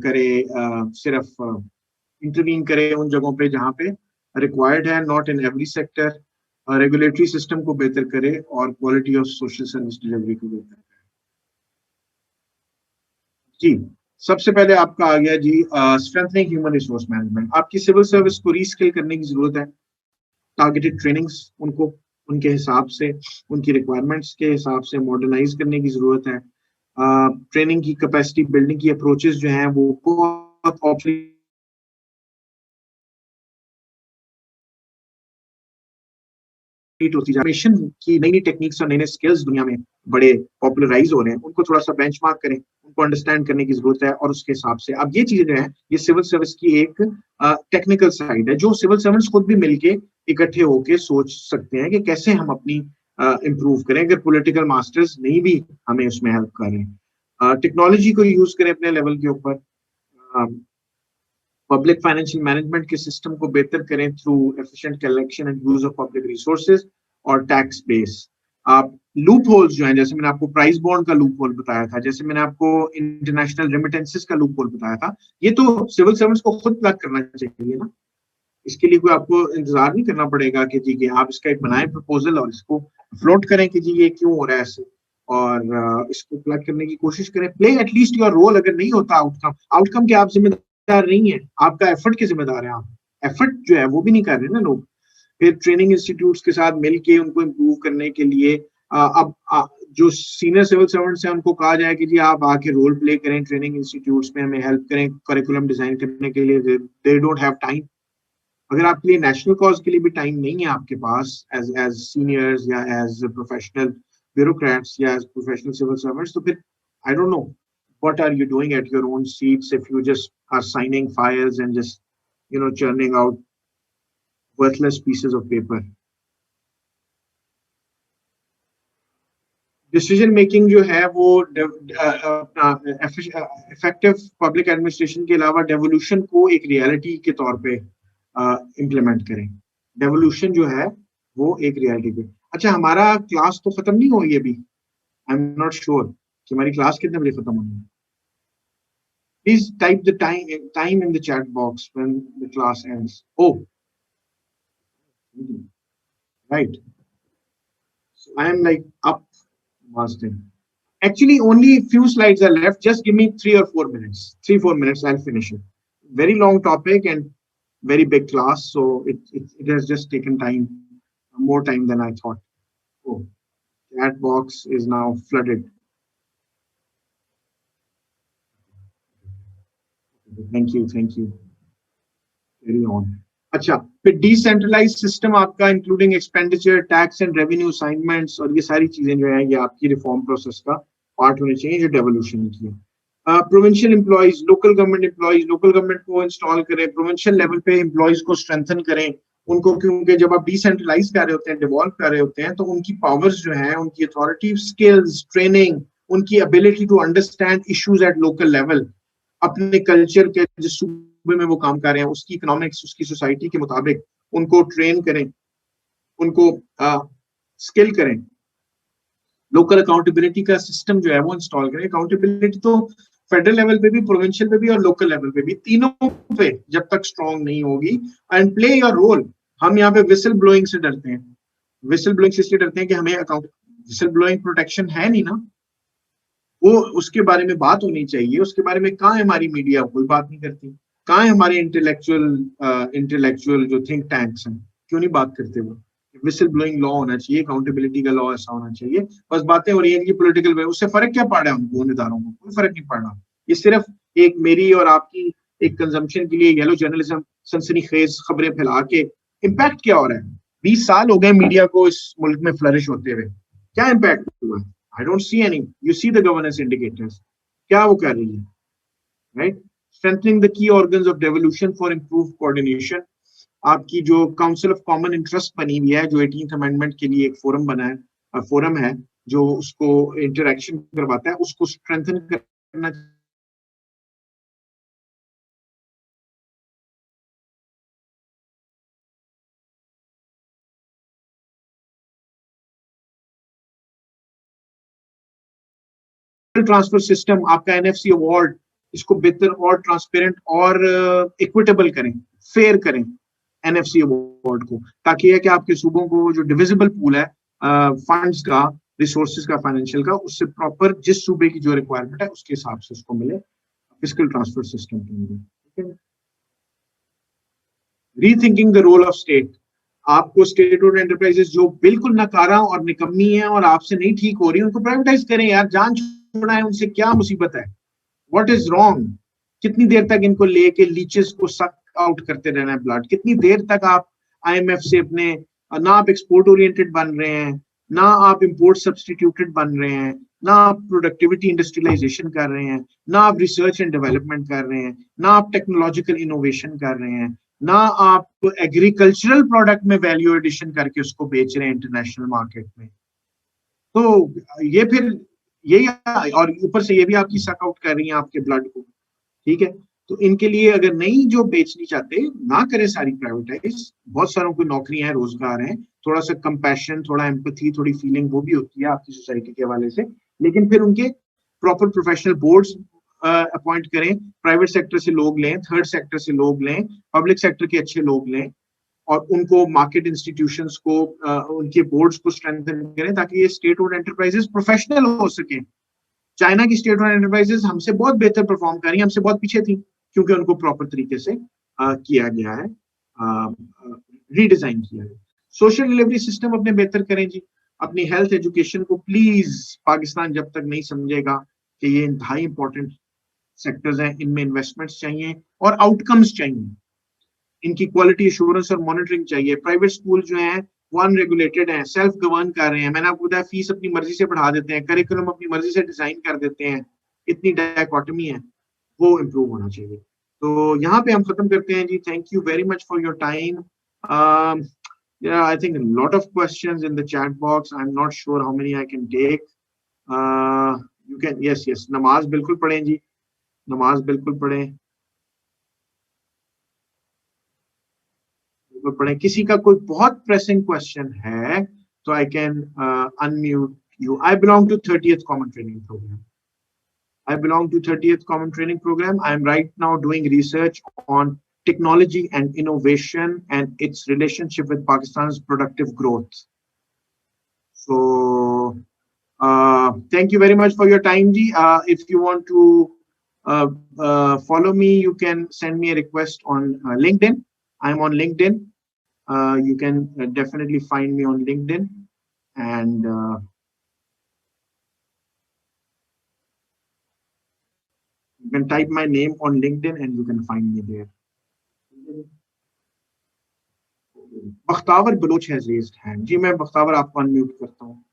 A: करे सिर्फ intervene करे उन जगहों पे जहाँ पे required है, not in every sector, regulatory system को बेहतर करे और quality of social service delivery को बेहतर करे। जी, सबसे पहले आपका आ गया जी स्ट्रेंथनिंग ह्यूमन रिसोर्स मैनेजमेंट। आपकी सिविल सर्विस को रीस्किल करने की जरूरत है, टारगेटेड ट्रेनिंग्स उनको उनके हिसाब से, उनकी रिक्वायरमेंट्स के हिसाब से मॉडर्नाइज करने की जरूरत है। ट्रेनिंग की कैपेसिटी बिल्डिंग की अप्रोचेस जो हैं वो बहुत ऑब्सोलीट होती जा रही है। की नई नई टेक्निक्स और नए नए स्किल्स दुनिया में बड़े पॉपुलराइज हो रहे हैं, उनको थोड़ा सा बेंचमार्क करें, उनको अंडरस्टैंड करने की जरूरत है, और उसके हिसाब से अब ये चीजें जो है ये सिविल सर्विस की एक टेक्निकल साइड है, जो सिविल सर्वेंट्स खुद भी मिलके इकट्ठे होके सोच सकते हैं कि कैसे हम अपनी इम्प्रूव करें, अगर पॉलिटिकल मास्टर्स नहीं भी हमें उसमें हेल्प करें। टेक्नोलॉजी को यूज करें अपने लेवल के ऊपर, पब्लिक फाइनेंशियल मैनेजमेंट के सिस्टम को बेहतर करें through efficient collection and use of public resources और टैक्स बेस। आप लूप होल्स जो हैं, जैसे मैंने आपको प्राइस बॉन्ड का लूप होल बताया था, जैसे मैंने आपको इंटरनेशनल रेमिटेंसेस का लूप होल बताया था, ये तो सिविल सर्वेंट्स को खुद प्लग करना चाहिए ना। इसके लिए कोई आपको इंतजार नहीं करना पड़ेगा कि जी कि आप इसका एक बनाए प्रपोजल और इसको फ्लोट करें कि जी ये क्यों हो रहा है ऐसे, और इसको प्लग करने की कोशिश करें। Play at least your role. अगर नहीं होता आउटकम के आप जिम्मेदार नहीं है, आपका एफर्ट के जिम्मेदार है। आप एफर्ट जो है वो भी नहीं कर रहे ना लोग। फिर ट्रेनिंग इंस्टीट्यूट्स के साथ मिलके उनको इम्प्रूव करने के लिए अब जो सीनियर सिविल सर्वेंट्स हैं उनको कहा जाए कि जी आप आके रोल प्ले करें ट्रेनिंग इंस्टीट्यूट्स में, हमें हेल्प करें करिकुलम डिजाइन करने के लिए। They don't have time. अगर आपके लिए नेशनल कॉज के लिए भी टाइम नहीं है आपके पास एज सीनियर्स या एज प्रोफेशनल ब्यूरोक्रेट्स या एज प्रोफेशनल सिविल सर्वेंट्स, तो फिर आई don't no what are you doing at your own seats if you just are signing files and just churning out worthless pieces of paper. Decision making जो है वो effective public administration के अलावा devolution को एक reality के तौर पे इम्प्लीमेंट करें। डेवोल्यूशन जो है वो एक रियलिटी पे। अच्छा, हमारा क्लास तो खत्म नहीं हुई अभी, आई एम नॉट श्योर कि हमारी क्लास कितने बजे खत्म होनी है। Please type the time in the chat box when the class ends. Oh, right. So I am like up, Master. Actually, only few slides are left. Just give me 3 or 4 minutes. 3-4 minutes, I'll finish it. Very long topic and very big class, so it has just taken time, more time than I thought. Oh, chat box is now flooded. Thank you. Carry on. अच्छा, फिर decentralise system आपका including expenditure, tax and revenue assignments, और ये सारी चीजें जो है ये आपकी रिफॉर्म प्रोसेस का पार्ट होने चाहिए जो डेवोल्यूशन की है। प्रोविंशियल एम्प्लॉइज, लोकल गवर्नमेंट को इंस्टॉल करें, प्रोविंशियल लेवल पे एम्प्लॉइज को स्ट्रेंथन करें उनको, क्योंकि जब आप डिसेंट्रलाइज कर रहे होते हैं, डिवॉल्व कर रहे होते हैं, तो उनकी पावर्स जो है, उनकी अथॉरिटी, स्किल्स, ट्रेनिंग, उनकी ability to understand issues at local level, अपने कल्चर के जिस सूबे में वो काम कर रहे हैं उसकी इकोनॉमिक्स, उसकी सोसाइटी के मुताबिक उनको ट्रेन करें, उनको स्किल करें। लोकल अकाउंटेबिलिटी का सिस्टम जो है वो इंस्टॉल करें। अकाउंटेबिलिटी तो फेडरल लेवल पे भी, प्रोविंशियल पे भी और लोकल लेवल पे भी, तीनों पे जब तक स्ट्रॉन्ग नहीं होगी। And play your role. हम यहाँ पे विसल ब्लोइंग से डरते हैं, विसल ब्लोइंग से इसलिए डरते हैं कि हमें विसल ब्लोइंग प्रोटेक्शन है नहीं ना, वो उसके बारे में बात होनी चाहिए। उसके बारे में कहाँ है हमारी मीडिया, कोई बात नहीं करती। कहाँ है हमारे इंटेलेक्चुअल जो थिंक टैंक्स हैं, क्यों नहीं बात करते वो? विसल ब्लोइंग लॉ होना चाहिए, अकाउंटेबिलिटी का लॉ ऐसा होना चाहिए। बस बातें हो रही हैं कि पॉलिटिकल वे, उससे फर्क क्या पड़ रहा है उनको, नेताओं को कोई फर्क नहीं पड़ रहा। ये सिर्फ एक मेरी और आपकी एक कंजम्पशन के लिए येलो जर्नलिज्म, सनसनीखेज खबरें फैला के इम्पैक्ट क्या हो रहा है? 20 साल हो गए मीडिया को इस मुल्क में फ्लरिश होते हुए, क्या इम्पैक्ट हुआ? I don't see any. You see the governance indicators, क्या वो कर रही है? Right, strengthening the key organs of devolution for improve coordination. आपकी जो काउंसिल ऑफ कॉमन इंटरेस्ट बनी हुई है, जो 18th अमेंडमेंट के लिए एक फोरम बना है, फोरम है जो उसको इंटरेक्शन करवाता है, उसको स्ट्रेंथन करना। ट्रांसफर सिस्टम, आपका एनएफसी अवार्ड, इसको बेहतर और ट्रांसपेरेंट और इक्विटेबल करें, फेयर करें एनएफसी अवार्ड को, ताकि है कि आपके सूबों को जो डिविजिबल पूल है फंड्स का, रिसोर्सेज का, फाइनेंशियल का, उससे प्रॉपर जिस सूबे की जो रिक्वायरमेंट है उसके हिसाब से उसको मिले फिस्कल ट्रांसफर सिस्टम के अंदर। Rethinking the role of state. आपको स्टेट ओन्ड एंटरप्राइजेस जो बिल्कुल नकारा और निकम्मी है और आपसे नहीं ठीक हो रही, उनको प्राइवेटाइज करें यार, जान छोड़ना है, उनसे क्या मुसीबत है? What is wrong? कितनी देर तक इनको लेके लीचेस को सक आउट करते रहना है ब्लड? कितनी देर तक आप आईएमएफ से अपने, ना आप एक्सपोर्ट ओरिएंटेड बन रहे हैं, ना आप इंपोर्ट सब्सटीट्यूटेड बन रहे हैं, ना आप प्रोडक्टिविटी इंडस्ट्रियलाइजेशन कर रहे हैं, ना आप रिसर्च एंड डेवलपमेंट कर रहे हैं, ना आप टेक्नोलॉजिकल इनोवेशन कर रहे हैं, ना आप एग्रीकल्चरल प्रोडक्ट में वैल्यू एडिशन करके उसको बेच रहे हैं इंटरनेशनल मार्केट में। तो ये फिर यही, और ऊपर से ये भी आपकी सक आउट कर रही है आपके ब्लड को, ठीक है? तो इनके लिए अगर नहीं जो बेचनी चाहते, ना करें सारी प्राइवेटाइज। बहुत सारों को नौकरियां हैं, रोजगार हैं, थोड़ा सा कंपैशन, थोड़ा एम्पैथी, थोड़ी फीलिंग वो भी होती है आपकी सोसाइटी के हवाले से, लेकिन फिर उनके प्रॉपर प्रोफेशनल बोर्ड्स अपॉइंट करें, प्राइवेट सेक्टर से लोग लें, थर्ड सेक्टर से लोग लें, पब्लिक सेक्टर के अच्छे लोग लें, और उनको मार्केट इंस्टीट्यूशंस को, उनके बोर्ड्स को स्ट्रेंथन करें, ताकि ये स्टेट ओन्ड एंटरप्राइजेस प्रोफेशनल हो सके। चाइना की स्टेट ओन्ड एंटरप्राइजेस हमसे बहुत बेहतर परफॉर्म कर रही है, हमसे बहुत पीछे थी, क्योंकि उनको प्रॉपर तरीके से किया गया है, रीडिजाइन किया है। सोशल डिलीवरी सिस्टम अपने बेहतर करें जी। अपनी हेल्थ एजुकेशन को प्लीज, पाकिस्तान जब तक नहीं समझेगा कि ये इंतहाई इंपॉर्टेंट सेक्टर्स हैं, इनमें इन्वेस्टमेंट्स चाहिए और आउटकम्स चाहिए, इनकी क्वालिटी एश्योरेंस और मॉनिटरिंग चाहिए। प्राइवेट स्कूल जो हैं वो अनरेगुलेटेड हैं, सेल्फ गवर्न कर रहे हैं। मैंने आपको बताया, फीस अपनी मर्जी से बढ़ा देते हैं, करिकुलम अपनी मर्जी से डिजाइन कर देते हैं, इतनी डायकोटमी है, वो इम्प्रूव होना चाहिए। तो यहाँ पे हम खत्म करते हैं जी। Thank you very much for your time. Yeah, I think a lot of questions in the chat box. I'm not sure how many I can take. You can, yes. नमाज बिल्कुल पढ़ें जी, नमाज बिल्कुल पढ़ें, पढ़ें। किसी का कोई बहुत प्रेसिंग क्वेश्चन है तो I can unmute you. I belong to 30th common training program. I belong to 30th Common Training Program. I'm right now doing research on technology and innovation and its relationship with Pakistan's productive growth. So, thank you very much for your time, Ji. If you want to follow me, you can send me a request on LinkedIn. I'm on LinkedIn. You can definitely find me on LinkedIn, and you can type my name on LinkedIn and you can find me there. Bakhtawar Baloch has raised hand. जी मैं बख्तावर आपको unmute करता हूँ।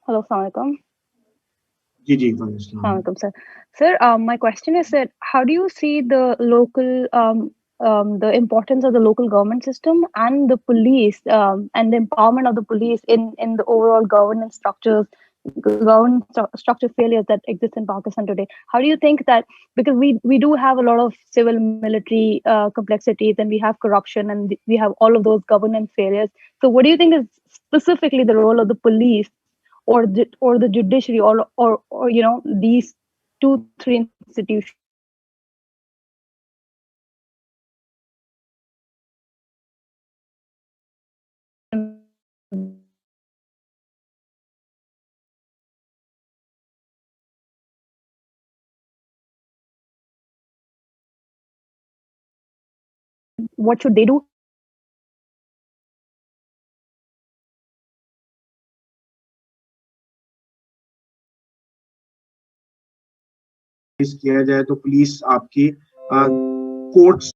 C: Hello, Assalamualaikum.
A: Ji
C: Assalamualaikum, sir. Sir, my question is that how do you see the local, the importance of the local government system and the police, and the empowerment of the police in the overall governance structures, structure failures that exist in Pakistan today? How do you think that, because we do have a lot of civil military complexities, and we have corruption, and we have all of those governance failures. So what do you think is specifically the role of the police or the judiciary, or these 2-3 institutions what should they do?
A: किया जाए तो police आपकी courts